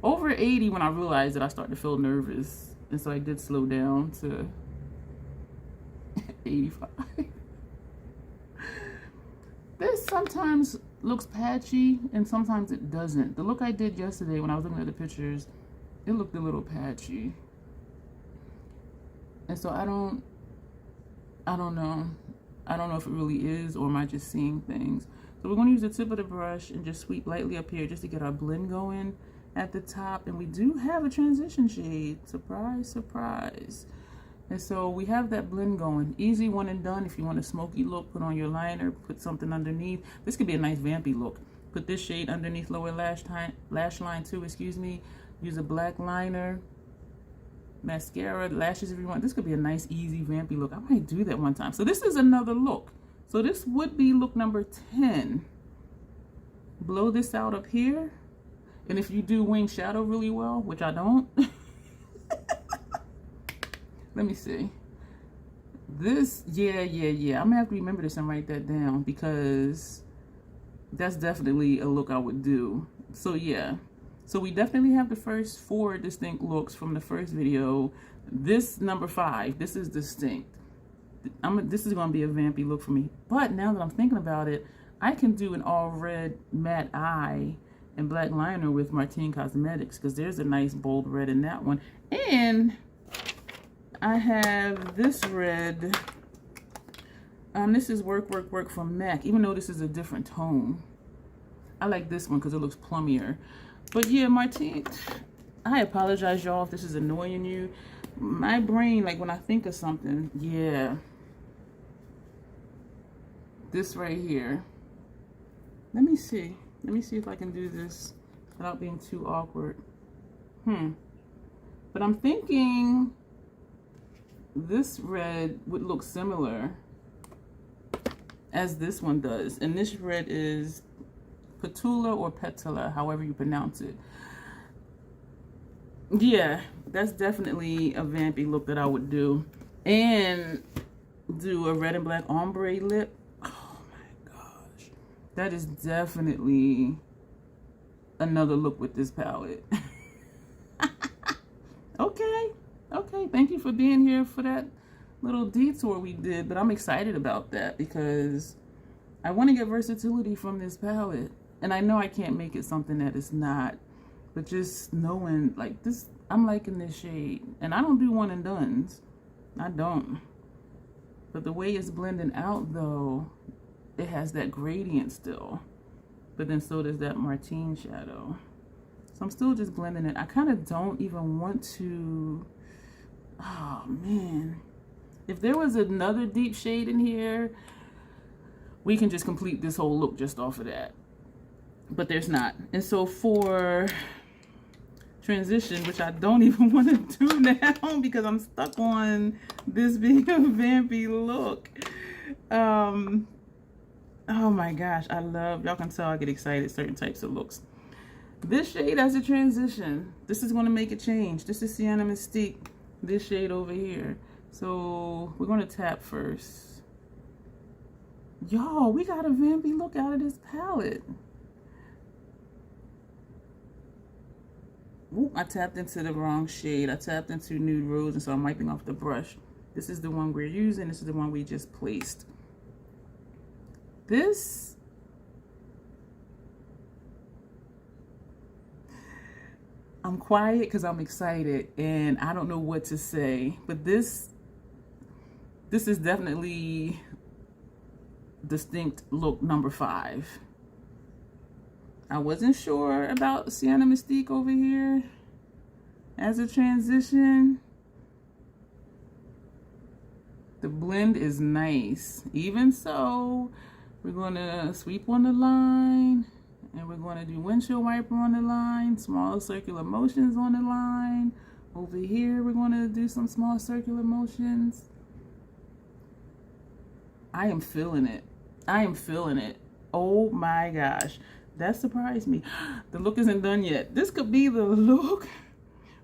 A: Over 80 when I realized that I started to feel nervous. And so I did slow down to 85. This sometimes looks patchy and sometimes it doesn't. The look I did yesterday when I was looking at the pictures, it looked a little patchy. And so I don't know. I don't know if it really is, or am I just seeing things. So we're going to use the tip of the brush and just sweep lightly up here just to get our blend going at the top. And we do have a transition shade. Surprise, surprise. And so we have that blend going. Easy one and done. If you want a smoky look, put on your liner, put something underneath. This could be a nice vampy look. Put this shade underneath lower lash line too, excuse me. Use a black liner. Mascara, lashes if you want. This could be a nice, easy, vampy look. I might do that one time. So this is another look. So this would be look number 10. Blow this out up here. And if you do wing shadow really well, which I don't. Let me see. This, yeah. I'm gonna have to remember this and write that down, because that's definitely a look I would do. So yeah. So we definitely have the first 4 distinct looks from the first video. This number 5, this is distinct. This is going to be a vampy look for me. But now that I'm thinking about it, I can do an all red matte eye and black liner with Martine Cosmetics, because there's a nice bold red in that one. And I have this red. This is Work from MAC, even though this is a different tone. I like this one because it looks plummier. But yeah, Martine, I apologize, y'all, if this is annoying you. My brain, like when I think of something, yeah. This right here. Let me see. Let me see if I can do this without being too awkward. But I'm thinking this red would look similar as this one does. And this red is Petula or Petula, however you pronounce it. Yeah, that's definitely a vampy look that I would do. And do a red and black ombre lip. Oh my gosh. That is definitely another look with this palette. Okay, thank you for being here for that little detour we did. But I'm excited about that because I want to get versatility from this palette. And I know I can't make it something that it's not. But just knowing, like, this, I'm liking this shade. And I don't do one and dones. I don't. But the way it's blending out, though, it has that gradient still. But then so does that Martine shadow. So I'm still just blending it. I kind of don't even want to... Oh, man. If there was another deep shade in here, we can just complete this whole look just off of that. But there's not. And so for transition, which I don't even want to do now because I'm stuck on this being a vampy look. Oh my gosh, I love, y'all can tell I get excited certain types of looks. This shade as a transition, this is going to make a change. This is Sienna Mystique, this shade over here. So we're going to tap first. Y'all, we got a vampy look out of this palette. Ooh, I tapped into the wrong shade. I tapped into Nude Rose, and so I'm wiping off the brush. This is the one we're using. This is the one we just placed. This, I'm quiet because I'm excited and I don't know what to say, but this is definitely distinct look number 5. I wasn't sure about Sienna Mystique over here as a transition. The blend is nice. Even so, we're going to sweep on the line, and we're going to do windshield wiper on the line, small circular motions on the line. Over here, we're going to do some small circular motions. I am feeling it. I am feeling it. Oh my gosh. That surprised me. The look isn't done yet. This could be the look.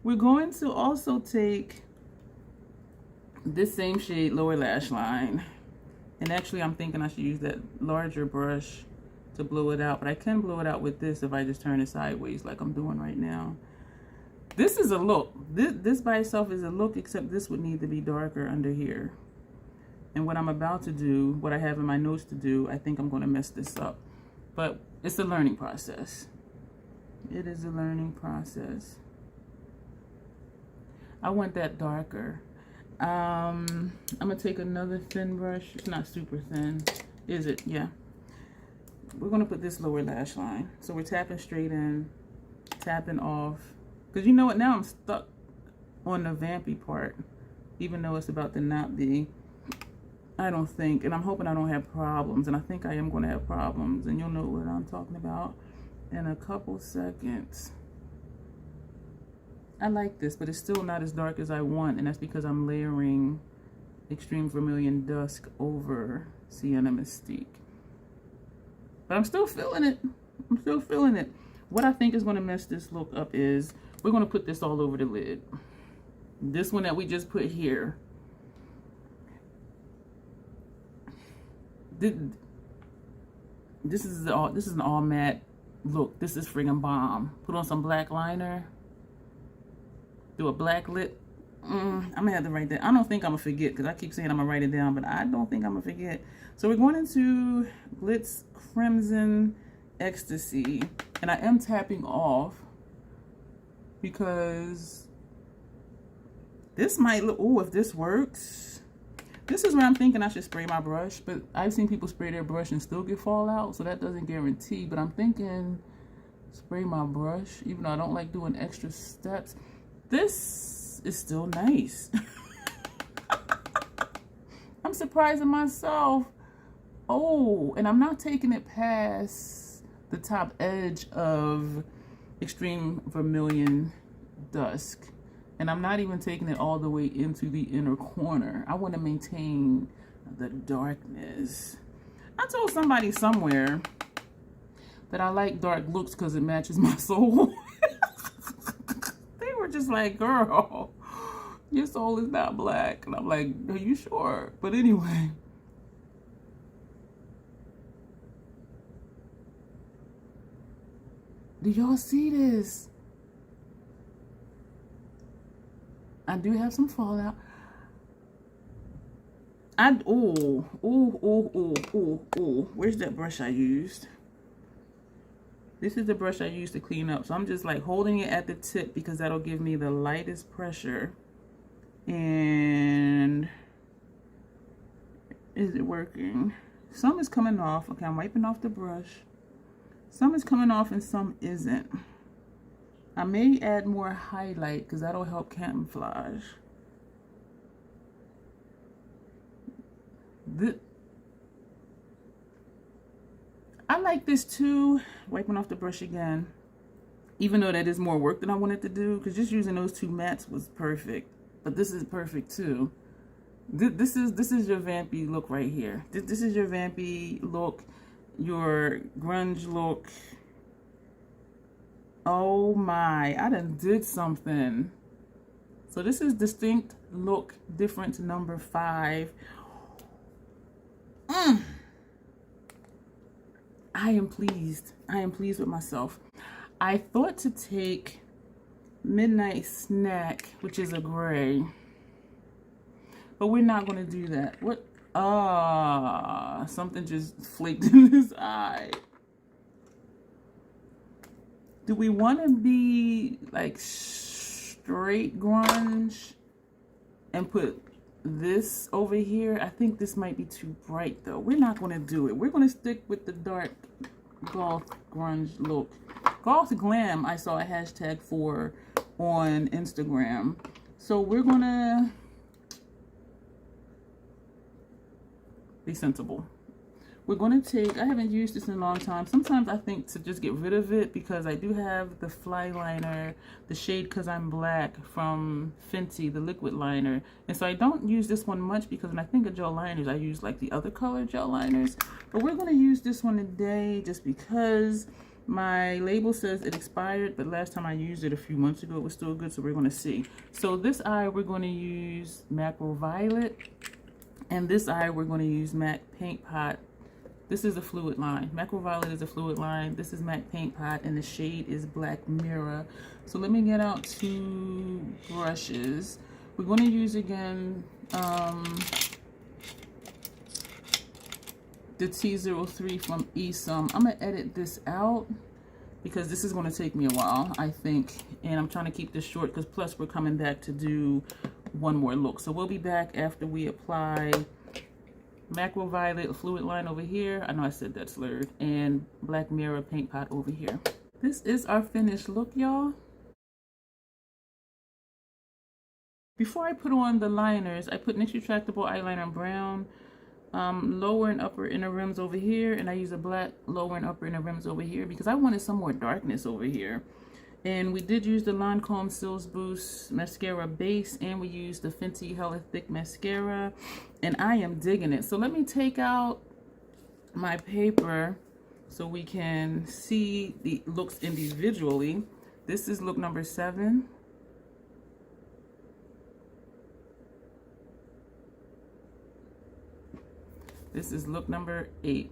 A: We're going to also take this same shade, lower lash line. And actually, I'm thinking I should use that larger brush to blow it out. But I can blow it out with this if I just turn it sideways like I'm doing right now. This is a look. This by itself is a look, except this would need to be darker under here. And what I'm about to do, what I have in my notes to do, I think I'm going to mess this up. But it's a learning process. It is a learning process. I want that darker. I'm gonna take another thin brush. It's not super thin, is it? Yeah. We're gonna put this lower lash line. So we're tapping straight in, tapping off. Because you know what? Now I'm stuck on the vampy part, even though it's about to not be. I don't think, and I'm hoping I don't have problems, and I think I am going to have problems, and you'll know what I'm talking about in a couple seconds. I like this, but it's still not as dark as I want, and that's because I'm layering Extreme Vermilion Dusk over Sienna Mystique. But I'm still feeling it. I'm still feeling it. What I think is going to mess this look up is we're going to put this all over the lid. This one that we just put here. This is an all matte look. This is friggin' bomb. Put on some black liner. Do a black lip. I'm gonna have to write that. I don't think I'm gonna forget because I keep saying I'm gonna write it down, but I don't think I'm gonna forget. So we're going into Glitz Crimson Ecstasy, and I am tapping off because this might look. Oh, if this works. This is where I'm thinking I should spray my brush, but I've seen people spray their brush and still get fallout, so that doesn't guarantee. But I'm thinking spray my brush, even though I don't like doing extra steps. This is still nice. I'm surprising myself. Oh, and I'm not taking it past the top edge of Extreme Vermilion Dusk. And I'm not even taking it all the way into the inner corner. I want to maintain the darkness. I told somebody somewhere that I like dark looks because it matches my soul. They were just like, girl, your soul is not black. And I'm like, are you sure? But anyway. Do y'all see this? I do have some fallout. Where's that brush I used? This is the brush I use to clean up. So I'm just like holding it at the tip because that'll give me the lightest pressure. And is it working? Some is coming off. Okay, I'm wiping off the brush. Some is coming off and some isn't. I may add more highlight because that'll help camouflage. I like this too. Wiping off the brush again. Even though that is more work than I wanted to do, because just using those two mattes was perfect. But this is perfect too. This is your vampy look right here. This is your vampy look, your grunge look. Oh my, I done did something. So this is distinct look difference number 5. I am pleased. I am pleased with myself. I thought to take Midnight Snack, which is a gray, but we're not going to do that. What? Something just flaked in this eye. Do we want to be like straight grunge and put this over here? I think this might be too bright though. We're not going to do it. We're going to stick with the dark goth grunge look. Goth glam I saw a hashtag for on Instagram. So we're going to be sensible. We're going to take, I haven't used this in a long time. Sometimes I think to just get rid of it because I do have the fly liner, the shade Cause I'm Black from Fenty, the liquid liner. And so I don't use this one much because when I think of gel liners, I use like the other color gel liners. But we're going to use this one today just because my label says it expired, but last time I used it a few months ago, it was still good, so we're going to see. So this eye, we're going to use Macroviolet. And this eye, we're going to use MAC Paint Pot. This is a fluid line. Macroviolet is a fluid line. This is MAC Paint Pot, and the shade is Black Mirror. So let me get out 2 brushes. We're going to use again the T03 from Esum. I'm going to edit this out because this is going to take me a while, I think. And I'm trying to keep this short because plus we're coming back to do one more look. So we'll be back after we apply Macroviolet fluid line over here. I know I said that slurred. And Black Mirror Paint Pot over here. This is our finished look, y'all. Before I put on the liners, I put NYX Retractable Eyeliner in brown. Lower and upper inner rims over here. And I use a black lower and upper inner rims over here because I wanted some more darkness over here. And we did use the Lancome Sills Boost Mascara Base, and we used the Fenty Hella Thick Mascara, and I am digging it. So let me take out my paper so we can see the looks individually. This is look number 7. This is look number 8.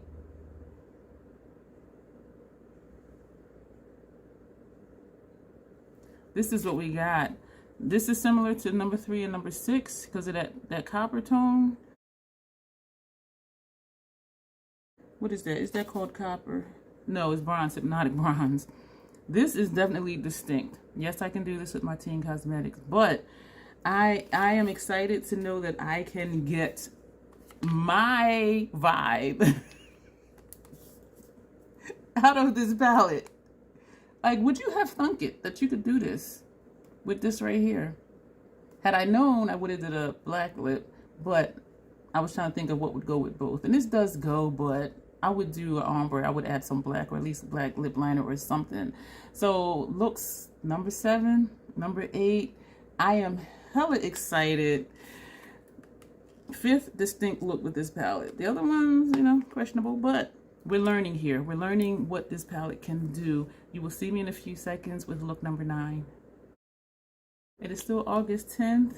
A: This is what we got. This is similar to number 3 and number 6 because of that copper tone. What is that? Is that called copper? No, it's bronze, hypnotic bronze. This is definitely distinct. Yes, I can do this with my Teen Cosmetics, but I am excited to know that I can get my vibe out of this palette. Like, would you have thunk it that you could do this with this right here? Had I known, I would have did a black lip, but I was trying to think of what would go with both. And this does go, but I would do an ombre. I would add some black, or at least black lip liner or something. So looks number 7, number 8. I am hella excited. 5th distinct look with this palette. The other ones, you know, questionable, but we're learning here. We're learning what this palette can do. You will see me in a few seconds with look number 9. It is still August 10th,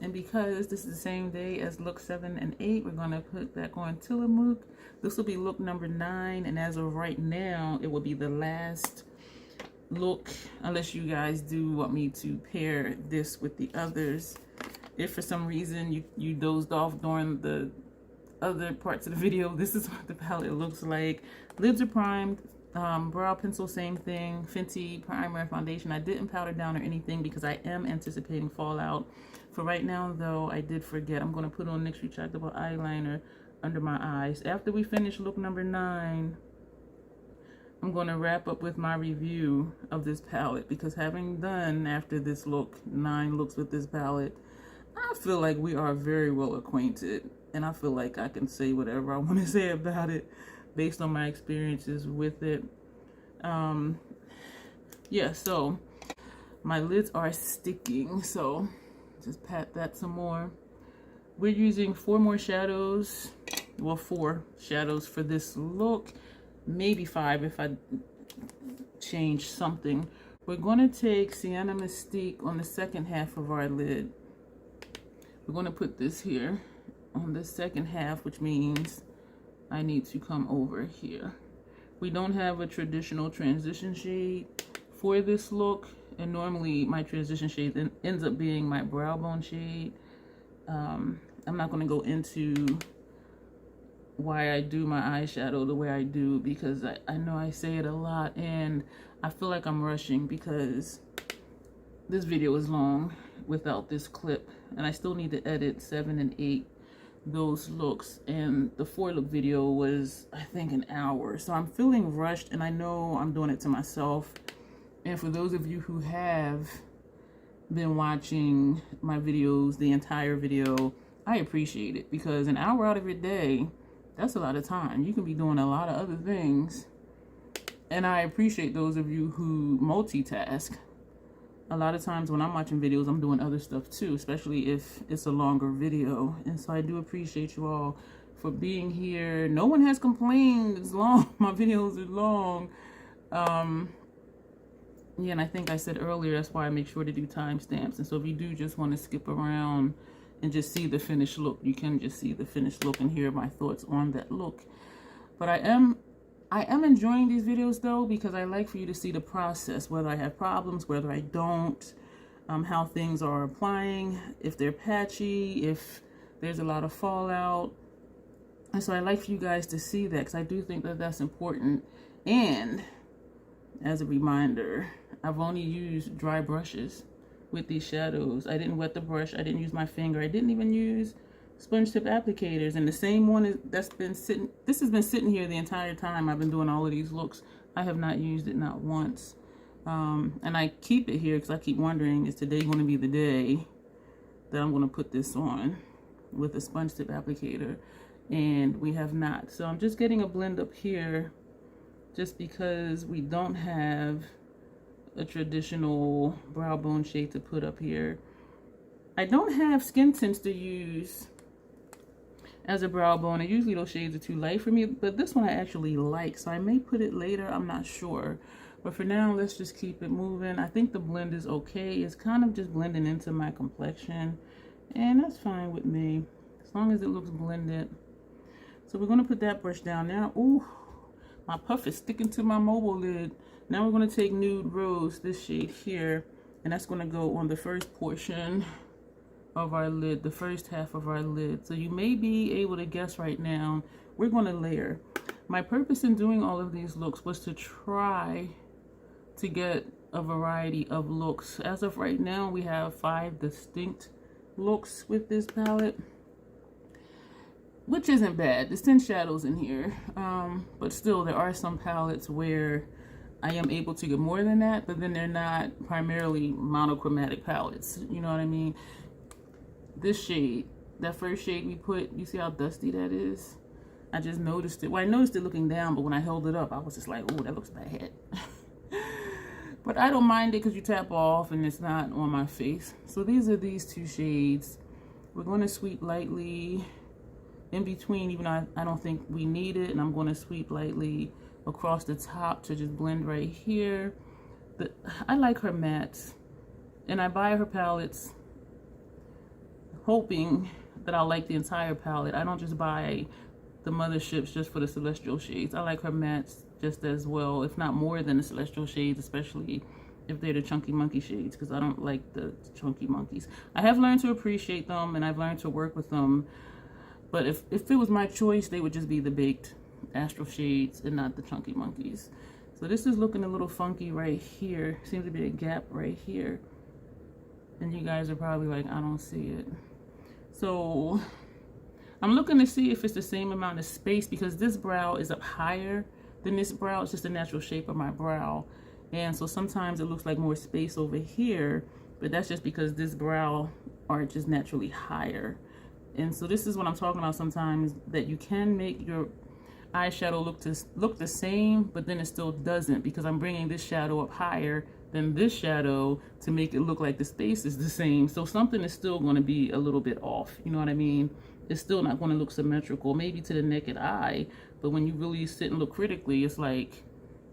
A: and because this is the same day as look 7 and 8, we're gonna put back on Tillamook. This will be look number 9, and as of right now, it will be the last look, unless you guys do want me to pair this with the others. If for some reason you dozed off during the other parts of the video, this is what the palette looks like. Lids are primed, Brow pencil, same thing. Fenty primer and foundation. I didn't powder down or anything because I am anticipating fallout. For right now, though, I did forget. I'm going to put on NYX Retractable Eyeliner under my eyes. After we finish look number 9, I'm going to wrap up with my review of this palette, because having done, after this look, 9 looks with this palette, I feel like we are very well acquainted, and I feel like I can say whatever I want to say about it based on my experiences with it. Yeah, so my lids are sticking, so just pat that some more. We're using 4 more shadows, well, 4 shadows for this look, maybe 5 if I change something. We're going to take Sienna Mystique on the second half of our lid. We're going to put this here on the second half, which means I need to come over here. We don't have a traditional transition shade for this look, and normally my transition shade ends up being my brow bone shade. I'm not going to go into why I do my eyeshadow the way I do, because I know I say it a lot and I feel like I'm rushing because this video is long without this clip, and I still need to edit 7 and 8 those looks, and the 4 look video was, I think, an hour. So I'm feeling rushed, and I know I'm doing it to myself. And for those of you who have been watching my videos, the entire video, I appreciate it, because an hour out of your day, that's a lot of time. You can be doing a lot of other things, and I appreciate those of you who multitask. A lot of times when I'm watching videos, I'm doing other stuff too, especially if it's a longer video. And so I do appreciate you all for being here. No one has complained it's long. My videos are long. Yeah, and I think I said earlier, that's why I make sure to do timestamps. And so if you do just want to skip around and just see the finished look, you can just see the finished look and hear my thoughts on that look. But I am enjoying these videos though, because I like for you to see the process, whether I have problems, whether I don't, how things are applying, if they're patchy, if there's a lot of fallout. And so I like for you guys to see that, because I do think that that's important. And as a reminder, I've only used dry brushes with these shadows. I didn't wet the brush, I didn't use my finger, I didn't even use sponge tip applicators, and the same one that's been sitting, this has been sitting here the entire time I've been doing all of these looks. I have not used it, not once. And I keep it here because I keep wondering, is today going to be the day that I'm going to put this on with a sponge tip applicator? And we have not. So I'm just getting a blend up here just because we don't have a traditional brow bone shade to put up here. I don't have skin tints to use as a brow bone, and usually those shades are too light for me, but this one I actually like, so I may put it later, I'm not sure. But for now, let's just keep it moving. I think the blend is okay. It's kind of just blending into my complexion, and that's fine with me as long as it looks blended. So we're going to put that brush down now. Ooh, my puff is sticking to my mobile lid. Now we're going to take Nude Rose, this shade here, and that's going to go on the first portion of our lid, the first half of our lid. So you may be able to guess right now, we're going to layer. My purpose in doing all of these looks was to try to get a variety of looks. As of right now, we have 5 distinct looks with this palette, which isn't bad. There's 10 shadows in here, but still there are some palettes where I am able to get more than that, but then they're not primarily monochromatic palettes, you know what I mean? This shade, that first shade we put, you see how dusty that is? I just noticed it. Well, I noticed it looking down, but when I held it up, I was just like, oh, that looks bad. But I don't mind it because you tap off and it's not on my face. So these are these 2 shades. We're going to sweep lightly in between, even though I don't think we need it. And I'm going to sweep lightly across the top to just blend right here. I like her mattes, and I buy her palettes hoping that I'll like the entire palette. I don't just buy the Motherships just for the celestial shades. I like her mattes just as well, if not more than the celestial shades, especially if they're the chunky monkey shades, because I don't like the chunky monkeys. I have learned to appreciate them, and I've learned to work with them, but if it was my choice, they would just be the baked Astral shades and not the chunky monkeys. So this is looking a little funky right here. Seems to be a gap right here. And you guys are probably like, I don't see it. So I'm looking to see if it's the same amount of space, because this brow is up higher than this brow. It's just the natural shape of my brow. And so sometimes it looks like more space over here, but that's just because this brow arch is naturally higher. And so this is what I'm talking about sometimes, that you can make your eyeshadow look the same, but then it still doesn't, because I'm bringing this shadow up higher than this shadow to make it look like the space is the same. So something is still going to be a little bit off, you know what I mean? It's still not going to look symmetrical, maybe to the naked eye, but when you really sit and look critically, it's like,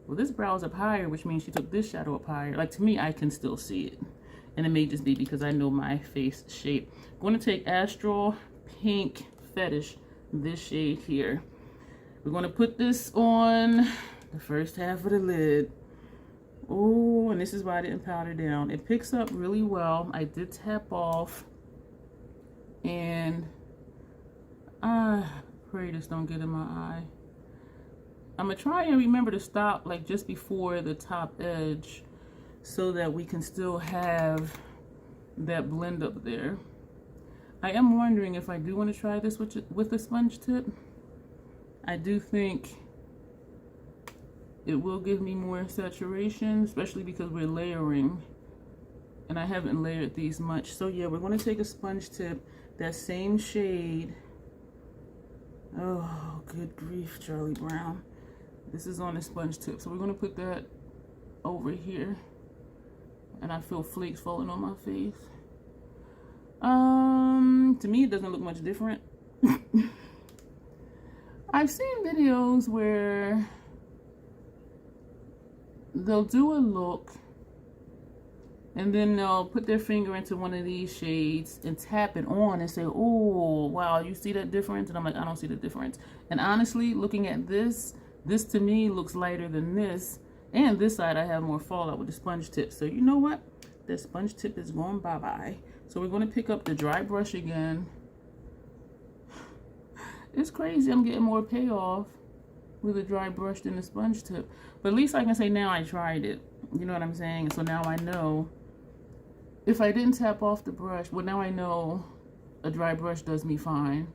A: well, this brow is up higher, which means she took this shadow up higher. Like, to me, I can still see it. And it may just be because I know my face shape. I'm going to take Astral Pink Fetish, this shade here. We're going to put this on the first half of the lid. Oh, and this is why I didn't powder down. It picks up really well. I did tap off. And I pray this don't get in my eye. I'm going to try and remember to stop like just before the top edge so that we can still have that blend up there. I am wondering if I do want to try this with a sponge tip. I do think it will give me more saturation, especially because we're layering. And I haven't layered these much. So yeah, we're going to take a sponge tip, that same shade. Oh, good grief, Charlie Brown. This is on the sponge tip. So we're going to put that over here. And I feel flakes falling on my face. To me, it doesn't look much different. I've seen videos where they'll do a look and then they'll put their finger into one of these shades and tap it on and say, oh, wow, you see that difference? And I'm like, I don't see the difference. And honestly, looking at this to me looks lighter than this. And this side, I have more fallout with the sponge tip. So you know what? The sponge tip is going bye-bye. So we're going to pick up the dry brush again. It's crazy. I'm getting more payoff with a dry brush than a sponge tip. But at least I can say now I tried it. You know what I'm saying? So now I know if I didn't tap off the brush, well, now I know a dry brush does me fine.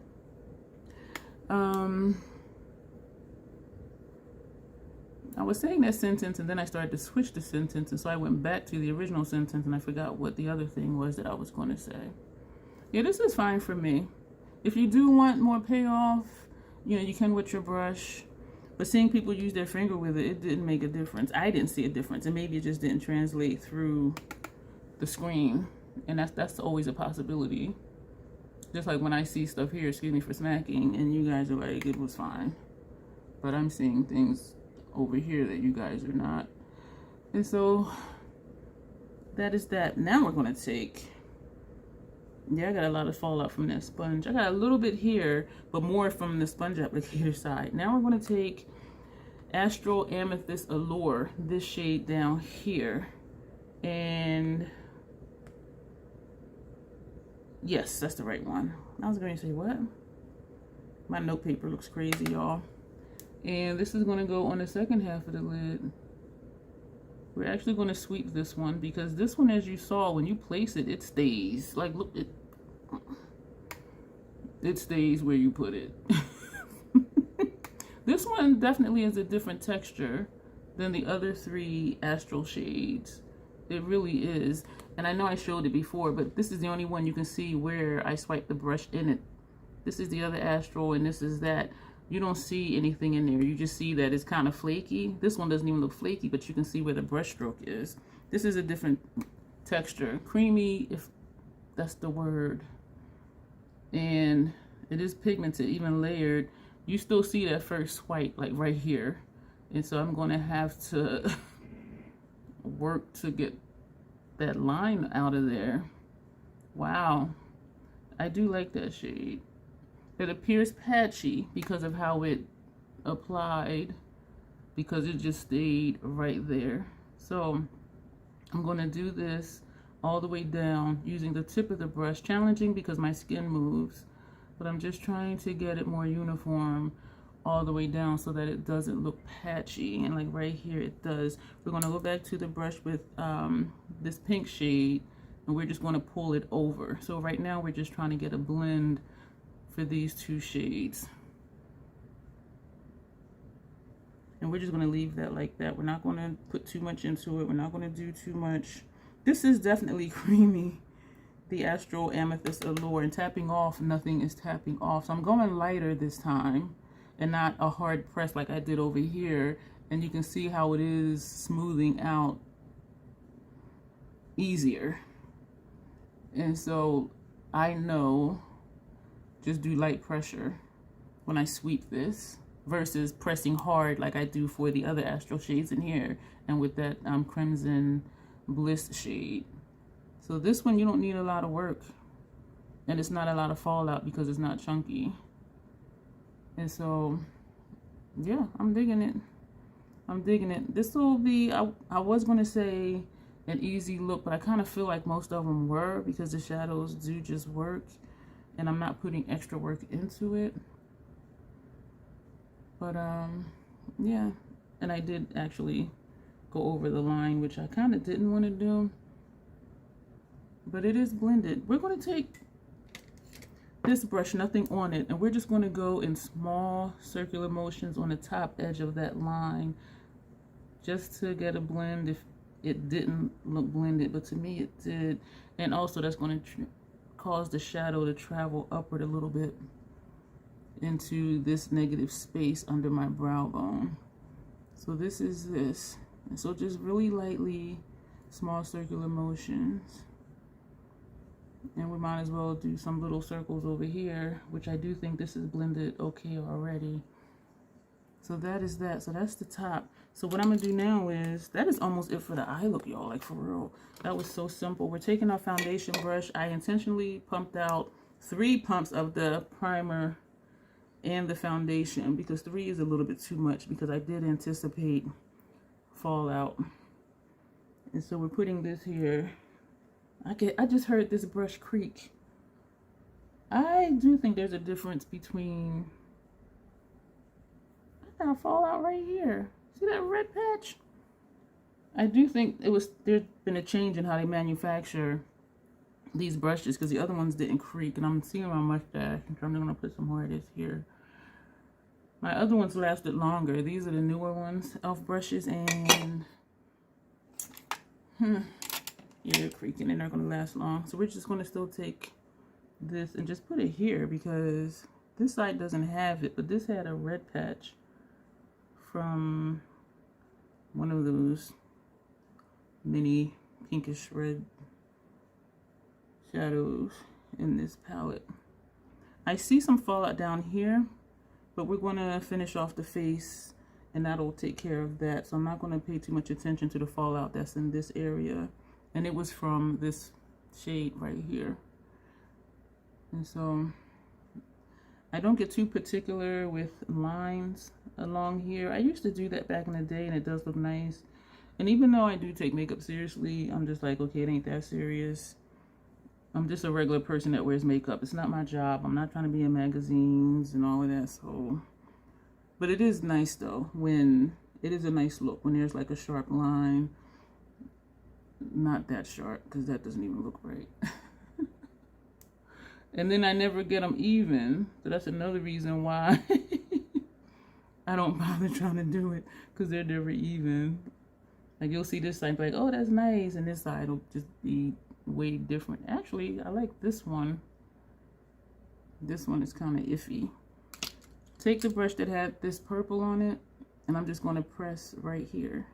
A: I was saying that sentence and then I started to switch the sentence, and so I went back to the original sentence and I forgot what the other thing was that I was going to say. Yeah, this is fine for me. If you do want more payoff, you know, you can with your brush, but seeing people use their finger with it, it didn't make a difference. I didn't see a difference, and maybe it just didn't translate through the screen, and that's always a possibility. Just like when I see stuff here, excuse me for smacking, and you guys are like, it was fine, but I'm seeing things over here that you guys are not. And so that is that. Now we're going to take, yeah, I got a lot of fallout from that sponge. I got a little bit here, but more from the sponge applicator side. Now we're going to take Astral Amethyst Allure, this shade down here. And yes, that's the right one. I was going to say, what? My note paper looks crazy, y'all. And this is going to go on the second half of the lid. We're actually going to sweep this one, because this one, as you saw, when you place it, it stays. Like, look, it stays where you put it. This one definitely is a different texture than the other three Astral shades. It really is. And I know I showed it before, but this is the only one you can see where I swipe the brush in it. This is the other Astral, and this is that. You don't see anything in there. You just see that it's kind of flaky. This one doesn't even look flaky, but you can see where the brush stroke is. This is a different texture. Creamy, if that's the word. And it is pigmented, even layered. You still see that first swipe, like right here. And so I'm going to have to work to get that line out of there. Wow. I do like that shade. It appears patchy because of how it applied, because it just stayed right there. So I'm going to do this all the way down using the tip of the brush. Challenging because my skin moves, but I'm just trying to get it more uniform all the way down so that it doesn't look patchy. And like right here it does. We're going to go back to the brush with this pink shade, and we're just going to pull it over. So right now we're just trying to get a blend for these two shades. And we're just going to leave that like that. We're not going to put too much into it. We're not going to do too much. This is definitely creamy, the Astral Amethyst Allure, and tapping off, nothing is tapping off. So I'm going lighter this time and not a hard press like I did over here. And you can see how it is smoothing out easier. And so I know just do light pressure when I sweep this versus pressing hard like I do for the other Astral shades in here and with that Crimson Bliss shade. So this one you don't need a lot of work, and it's not a lot of fallout because it's not chunky. And so yeah, I'm digging it. I'm digging it. This will be, I was going to say an easy look, but I kind of feel like most of them were because the shadows do just work and I'm not putting extra work into it. But yeah, and I did actually go over the line, which I kind of didn't want to do, but it is blended. We're going to take this brush, nothing on it, and we're just going to go in small circular motions on the top edge of that line just to get a blend if it didn't look blended, but to me it did. And also that's going to cause the shadow to travel upward a little bit into this negative space under my brow bone. So this is this. And so just really lightly, small circular motions. And we might as well do some little circles over here, which I do think this is blended okay already. So that is that. So that's the top. So what I'm gonna do now is, that is almost it for the eye look, y'all, like for real. That was so simple. We're taking our foundation brush. I intentionally pumped out 3 pumps of the primer and the foundation because 3 is a little bit too much because I did anticipate fallout. And so we're putting this here. I just heard this brush creak. I do think there's a difference between, I got fallout right here. See that red patch? I do think there's been a change in how they manufacture these brushes because the other ones didn't creak, and I'm seeing my mustache, and so I'm gonna put some more of this here. My other ones lasted longer. These are the newer ones, e.l.f. brushes, and yeah, they're creaking and they're gonna last long. So we're just gonna still take this and just put it here because this side doesn't have it, but this had a red patch from one of those mini pinkish red shadows in this palette. I see some fallout down here, but we're going to finish off the face and that'll take care of that. So I'm not going to pay too much attention to the fallout that's in this area. And it was from this shade right here. And so I don't get too particular with lines along here. I used to do that back in the day and it does look nice. And even though I do take makeup seriously, I'm just like, okay, it ain't that serious. I'm just a regular person that wears makeup. It's not my job. I'm not trying to be in magazines and all of that. So, but it is nice though when it is a nice look when there's like a sharp line. Not that sharp because that doesn't even look right. And then I never get them even. So that's another reason why I don't bother trying to do it because they're never even. Like you'll see this side like, oh, that's nice. And this side will just be way different. Actually, I like this one. This one is kind of iffy. Take the brush that had this purple on it and I'm just going to press right here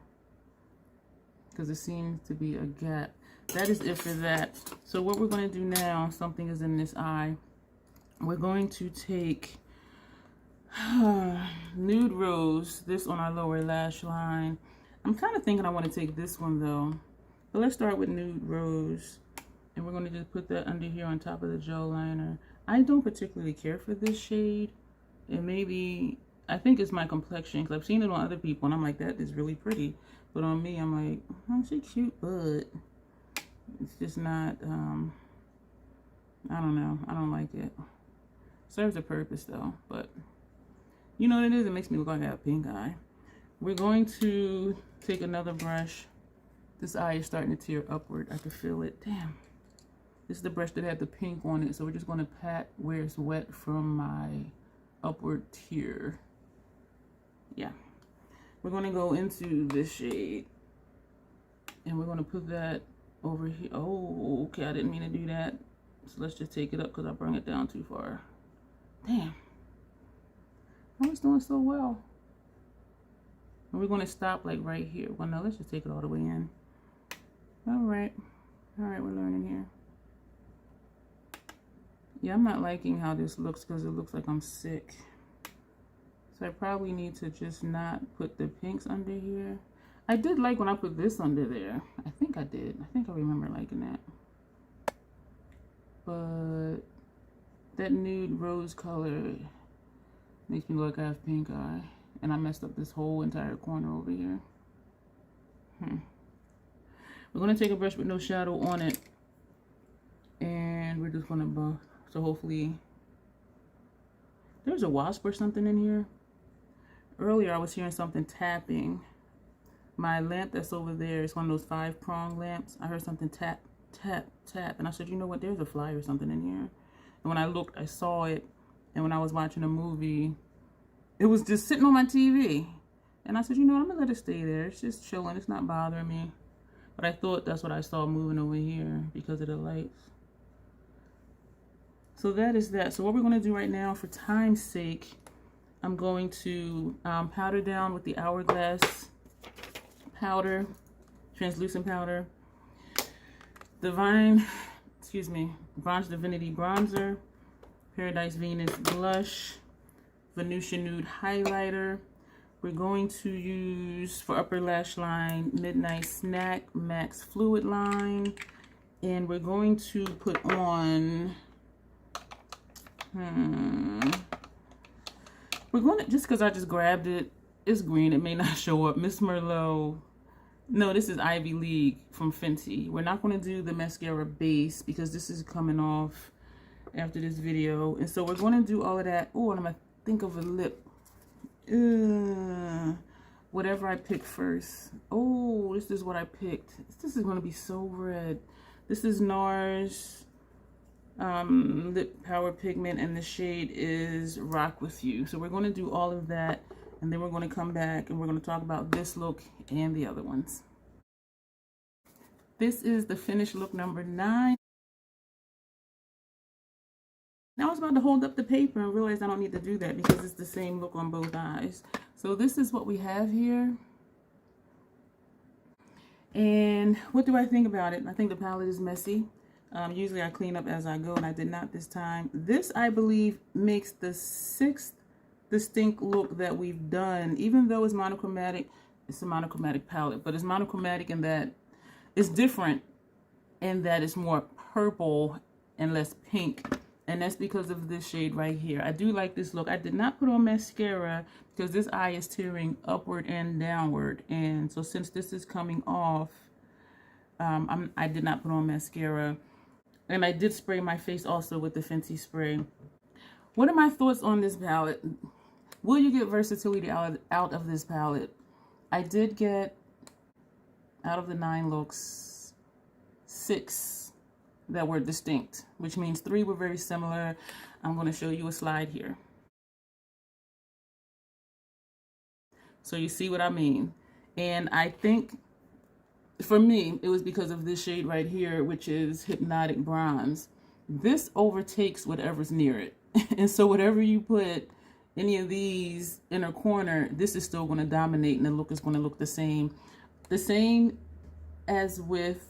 A: because it seems to be a gap. That is it for that. So what we're going to do now, something is in this eye. We're going to take Nude Rose, this on our lower lash line. I'm kind of thinking I want to take this one though. But let's start with Nude Rose. And we're going to just put that under here on top of the gel liner. I don't particularly care for this shade. And maybe, I think it's my complexion. Because I've seen it on other people and I'm like, that is really pretty. But on me, I'm like, oh, she's cute, but it's just not, I don't know. I don't like it. Serves a purpose though. But You know what it is? It makes me look like I have pink eye. We're going to take another brush. This eye is starting to tear upward. I can feel it. Damn. This is the brush that had the pink on it. So we're just going to pat where it's wet from my upward tear. Yeah. We're going to go into this shade. And we're going to put that over here. Oh, okay. I didn't mean to do that. So let's just take it up because I brought it down too far. Damn. I was doing so well. And we're going to stop like right here. Well, no, let's just take it all the way in. All right. All right, we're learning here. Yeah, I'm not liking how this looks because it looks like I'm sick. So I probably need to just not put the pinks under here. I did like when I put this under there. I think I did. I think I remember liking that. But that nude rose color makes me look like I have pink eye. And I messed up this whole entire corner over here. We're going to take a brush with no shadow on it. And we're just going to buff. So hopefully... There's a wasp or something in here. Earlier I was hearing something tapping. My lamp that's over there is one of those 5-prong lamps. I heard something tap, tap, tap. And I said, you know what? There's a fly or something in here. And when I looked, I saw it. And when I was watching a movie, it was just sitting on my TV. And I said, you know what? I'm going to let it stay there. It's just chilling. It's not bothering me. But I thought that's what I saw moving over here because of the lights. So that is that. So what we're going to do right now, for time's sake, I'm going to powder down with the Hourglass powder, translucent powder. Bronze Divinity bronzer, Paradise Venus blush, Venusian Nude highlighter. We're going to use, for upper lash line, Midnight Snack Max Fluidline. And we're going to put on, we're going to, just because I just grabbed it, it's green, it may not show up, Miss Merlot. No, this is Ivy League from Fenty. We're not going to do the mascara base because this is coming off after this video. And so we're going to do all of that. Oh, and I'm going to think of a lip. Whatever I pick first. Oh, this is what I picked. This is going to be so red. This is NARS Lip Power Pigment, and the shade is Rock With You. So we're going to do all of that, and then we're going to come back and we're going to talk about this look and the other ones. This is the finished look number 9. Now I was about to hold up the paper and realized I don't need to do that because it's the same look on both eyes. So this is what we have here. And what do I think about it? I think the palette is messy. Usually I clean up as I go, and I did not this time. This, I believe, makes the 6th distinct look that we've done. Even though it's monochromatic, it's a monochromatic palette, but it's monochromatic in that it's different in that it's more purple and less pink. And that's because of this shade right here. I do like this look. I did not put on mascara because this eye is tearing upward and downward. And so since this is coming off, I did not put on mascara. And I did spray my face also with the Fenty spray. What are my thoughts on this palette? Will you get versatility out of this palette? I did get, out of the 9 looks, 6 that were distinct, which means 3 were very similar. I'm going to show you a slide here. So you see what I mean. And I think for me, it was because of this shade right here, which is Hypnotic Bronze. This overtakes whatever's near it. And so whatever you put any of these in a corner, this is still going to dominate and the look is going to look the same. The same as with,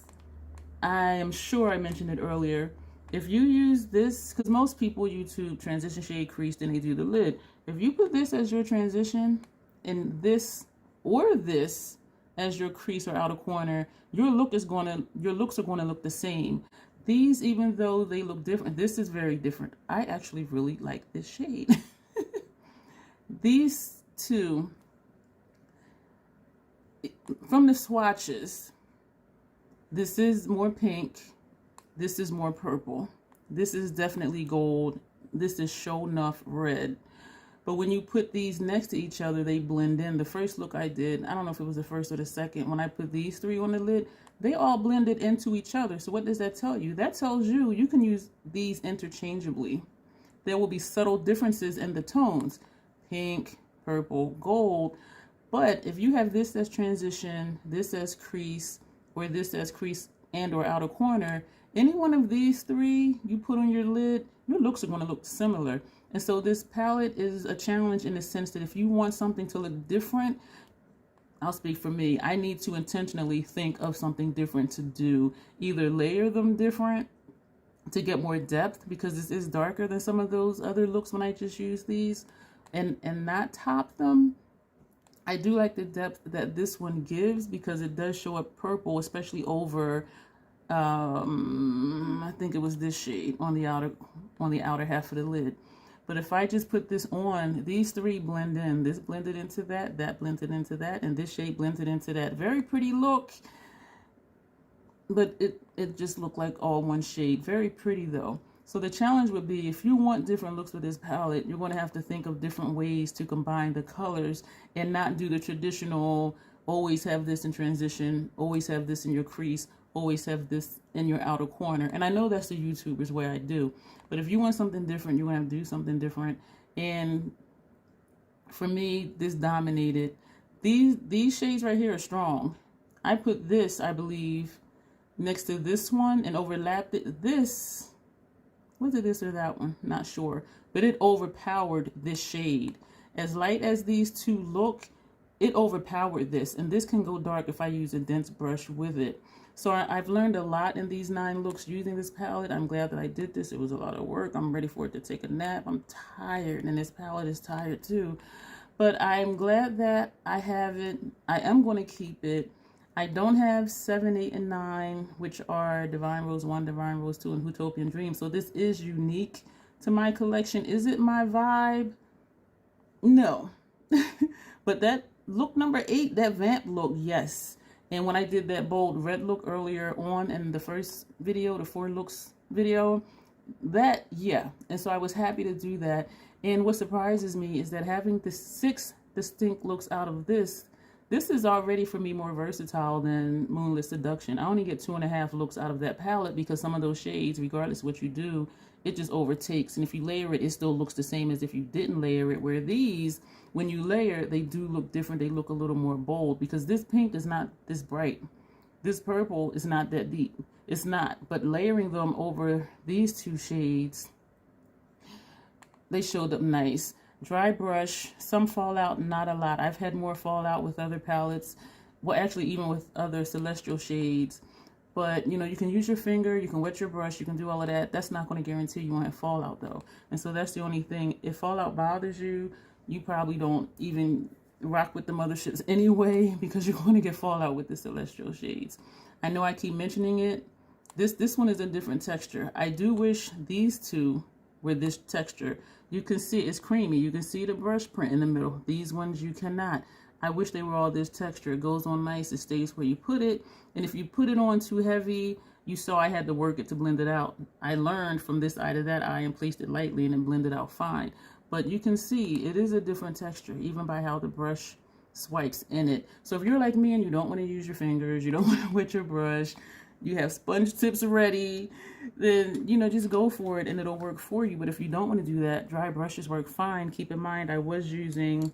A: I am sure I mentioned it earlier, if you use this, because most people YouTube transition shade crease, then they do the lid. If you put this as your transition and this or this as your crease or outer corner, your looks are going to look the same. These, even though they look different, this is very different. I actually really like this shade. These two, from the swatches, this is more pink, this is more purple, this is definitely gold, this is show enough red. But when you put these next to each other, they blend in. The first look I did, I don't know if it was the first or the second, when I put these three on the lid, they all blended into each other. So what does that tell you? That tells you you can use these interchangeably. There will be subtle differences in the tones, pink, purple, gold. But if you have this as transition, this as crease, or this as crease and or outer corner, any one of these three you put on your lid, your looks are going to look similar. And so this palette is a challenge in the sense that if you want something to look different, I'll speak for me, I need to intentionally think of something different to do. Either layer them different to get more depth, because this is darker than some of those other looks when I just use these, and not top them. I do like the depth that this one gives because it does show up purple, especially over I think it was this shade on the outer half of the lid. But if I just put this on, these three blend in. This blended into that, that blended into that, and this shade blended into that. Very pretty look, but it just looked like all one shade. Very pretty though. So the challenge would be, if you want different looks with this palette, you're going to have to think of different ways to combine the colors and not do the traditional, always have this in transition, always have this in your crease, always have this in your outer corner. And I know that's the YouTuber's way I do. But if you want something different, you're going to have to do something different. And for me, this dominated. These shades right here are strong. I put this, I believe, next to this one and overlapped it. This, was it this or that one? Not sure. But it overpowered this shade. As light as these two look, it overpowered this. And this can go dark if I use a dense brush with it. So I've learned a lot in these 9 looks using this palette. I'm glad that I did this. It was a lot of work. I'm ready for it to take a nap. I'm tired, and this palette is tired too. But I'm glad that I have it. I am going to keep it. I don't have 7, 8, and 9, which are Divine Rose 1, Divine Rose 2, and Utopian Dream. So this is unique to my collection. Is it my vibe? No. But that look number 8, that vamp look, yes. And when I did that bold red look earlier on in the first video, the 4 looks video, that, yeah. And so I was happy to do that. And what surprises me is that having the 6 distinct looks out of this is already for me more versatile than Sunlit Seduction. I only get 2.5 looks out of that palette because some of those shades, regardless of what you do, it just overtakes. And if you layer it, it still looks the same as if you didn't layer it. Where these, when you layer, they do look different. They look a little more bold because this pink is not this bright. This purple is not that deep. It's not. But layering them over these 2 shades, they showed up nice. Dry brush, some fallout, not a lot. I've had more fallout with other palettes. Well, actually, even with other celestial shades. But, you know, you can use your finger, you can wet your brush, you can do all of that. That's not going to guarantee you won't have fallout, though. And so that's the only thing. If fallout bothers you, you probably don't even rock with the Motherships anyway, because you're going to get fallout with the celestial shades. I know I keep mentioning it. This one is a different texture. I do wish these 2 were this texture. You can see it's creamy. You can see the brush print in the middle. These ones you cannot. I wish they were all this texture. It goes on nice. It stays where you put it. And if you put it on too heavy, you saw I had to work it to blend it out. I learned from this eye to that eye and placed it lightly and it blended out fine. But you can see it is a different texture, even by how the brush swipes in it. So if you're like me and you don't want to use your fingers, you don't want to wet your brush, you have sponge tips ready, then, you know, just go for it and it'll work for you. But if you don't want to do that, dry brushes work fine. Keep in mind, I was using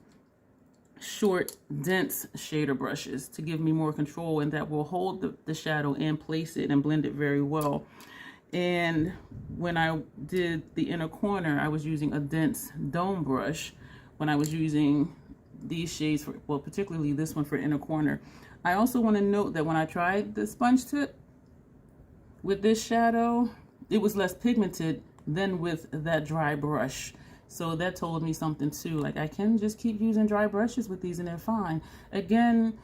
A: short, dense shader brushes to give me more control, and that will hold the shadow and place it and blend it very well. And when I did the inner corner, I was using a dense dome brush when I was using these shades for, well, particularly this one for inner corner. I also want to note that when I tried the sponge tip with this shadow, it was less pigmented than with that dry brush. So that told me something too. Like, I can just keep using dry brushes with these and they're fine. Again,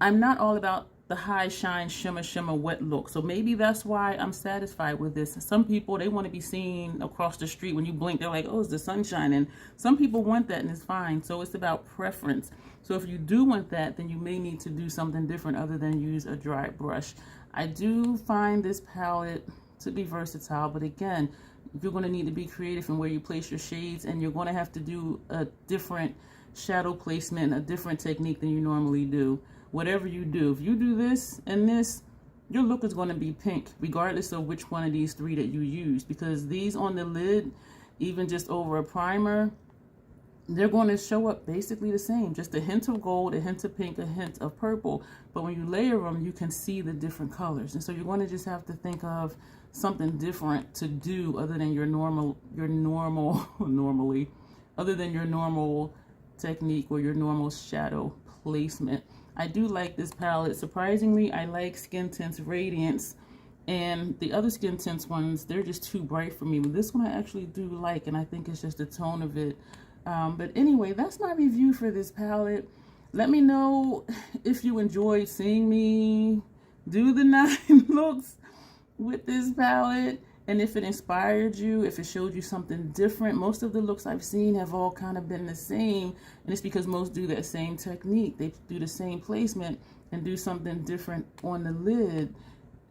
A: I'm not all about the high shine, shimmer wet look. So maybe that's why I'm satisfied with this. Some people, they want to be seen across the street. When you blink, they're like, oh, is the sun shining? Some people want that and it's fine. So it's about preference. So if you do want that, then you may need to do something different other than use a dry brush. I do find this palette to be versatile, but again, you're going to need to be creative in where you place your shades, and you're going to have to do a different shadow placement, a different technique than you normally do. Whatever you do, if you do this and this, your look is going to be pink regardless of which one of these three that you use, because these on the lid, even just over a primer, they're going to show up basically the same, just a hint of gold, a hint of pink, a hint of purple. But when you layer them, you can see the different colors. And so you're going to just have to think of something different to do other than your normal other than your normal technique or your normal shadow placement. I do like this palette. Surprisingly, I like Skin Tints Radiance, and the other Skin Tints ones, they're just too bright for me. But this one I actually do like, and I think it's just the tone of it. But anyway, that's my review for this palette. Let me know if you enjoyed seeing me do the 9 looks with this palette, and if it inspired you, if it showed you something different. Most of the looks I've seen have all kind of been the same, and it's because most do that same technique. They do the same placement and do something different on the lid,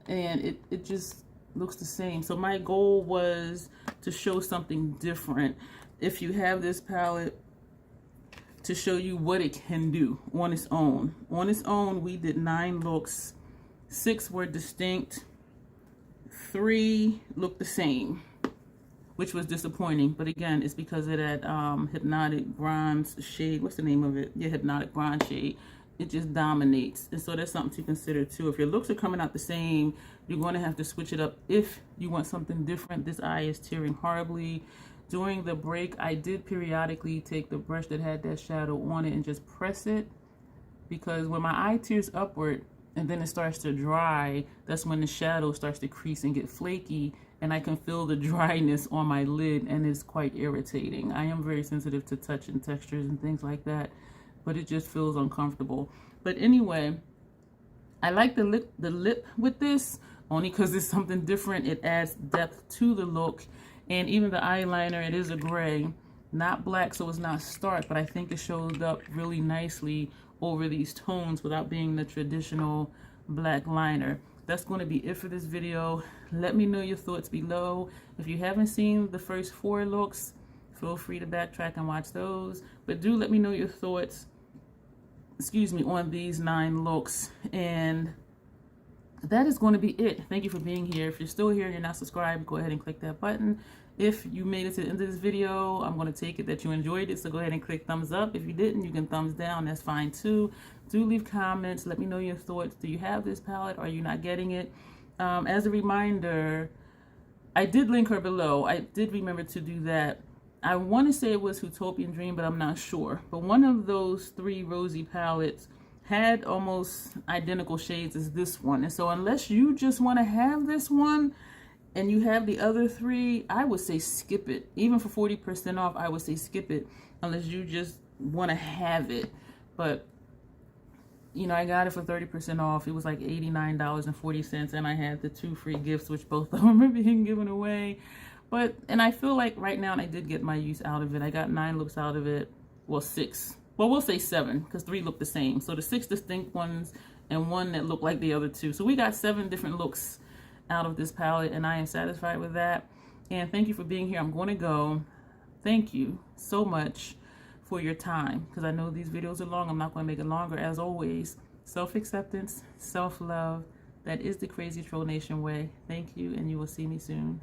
A: and it just looks the same. So my goal was to show something different. If you have this palette, to show you what it can do on its own. On its own, we did 9 looks. 6 were distinct. 3 looked the same, which was disappointing. But again, it's because of that Hypnotic Bronze shade. What's the name of it? Yeah, Hypnotic Bronze shade. It just dominates. And so that's something to consider too. If your looks are coming out the same, you're going to have to switch it up if you want something different. This eye is tearing horribly. During the break, I did periodically take the brush that had that shadow on it and just press it, because when my eye tears upward and then it starts to dry, that's when the shadow starts to crease and get flaky, and I can feel the dryness on my lid, and it's quite irritating. I am very sensitive to touch and textures and things like that, but it just feels uncomfortable. But anyway, I like the lip with this only because it's something different. It adds depth to the look. And even the eyeliner, it is a gray, not black, so it's not stark, but I think it showed up really nicely over these tones without being the traditional black liner. That's going to be it for this video. Let me know your thoughts below. If you haven't seen the first 4 looks, feel free to backtrack and watch those. But do let me know your thoughts, on these 9 looks. And that is going to be it. Thank you for being here. If you're still here and you're not subscribed, go ahead and click that button. If you made it to the end of this video, I'm going to take it that you enjoyed it, so go ahead and click thumbs up. If you didn't, you can thumbs down. That's fine too. Do leave comments. Let me know your thoughts. Do you have this palette? Are you not getting it? As a reminder, I did link her below. I did remember to do that. I want to say it was Utopian Dream, but I'm not sure. But one of those 3 rosy palettes had almost identical shades as this one. And so unless you just want to have this one and you have the other 3, I would say skip it. Even for 40% off, I would say skip it unless you just want to have it. But you know, I got it for 30% off. It was like $89.40, and I had the 2 free gifts, which both of them are being given away. And I feel like right now, and I did get my use out of it. I got 9 looks out of it. Well, 6. Well, we'll say 7 because 3 look the same. So the 6 distinct ones and 1 that looked like the other 2. So we got 7 different looks out of this palette, and I am satisfied with that. And thank you for being here. I'm going to go. Thank you so much for your time, because I know these videos are long. I'm not going to make it longer. As always, self-acceptance, self-love. That is the Crazy Troll Nation way. Thank you, and you will see me soon.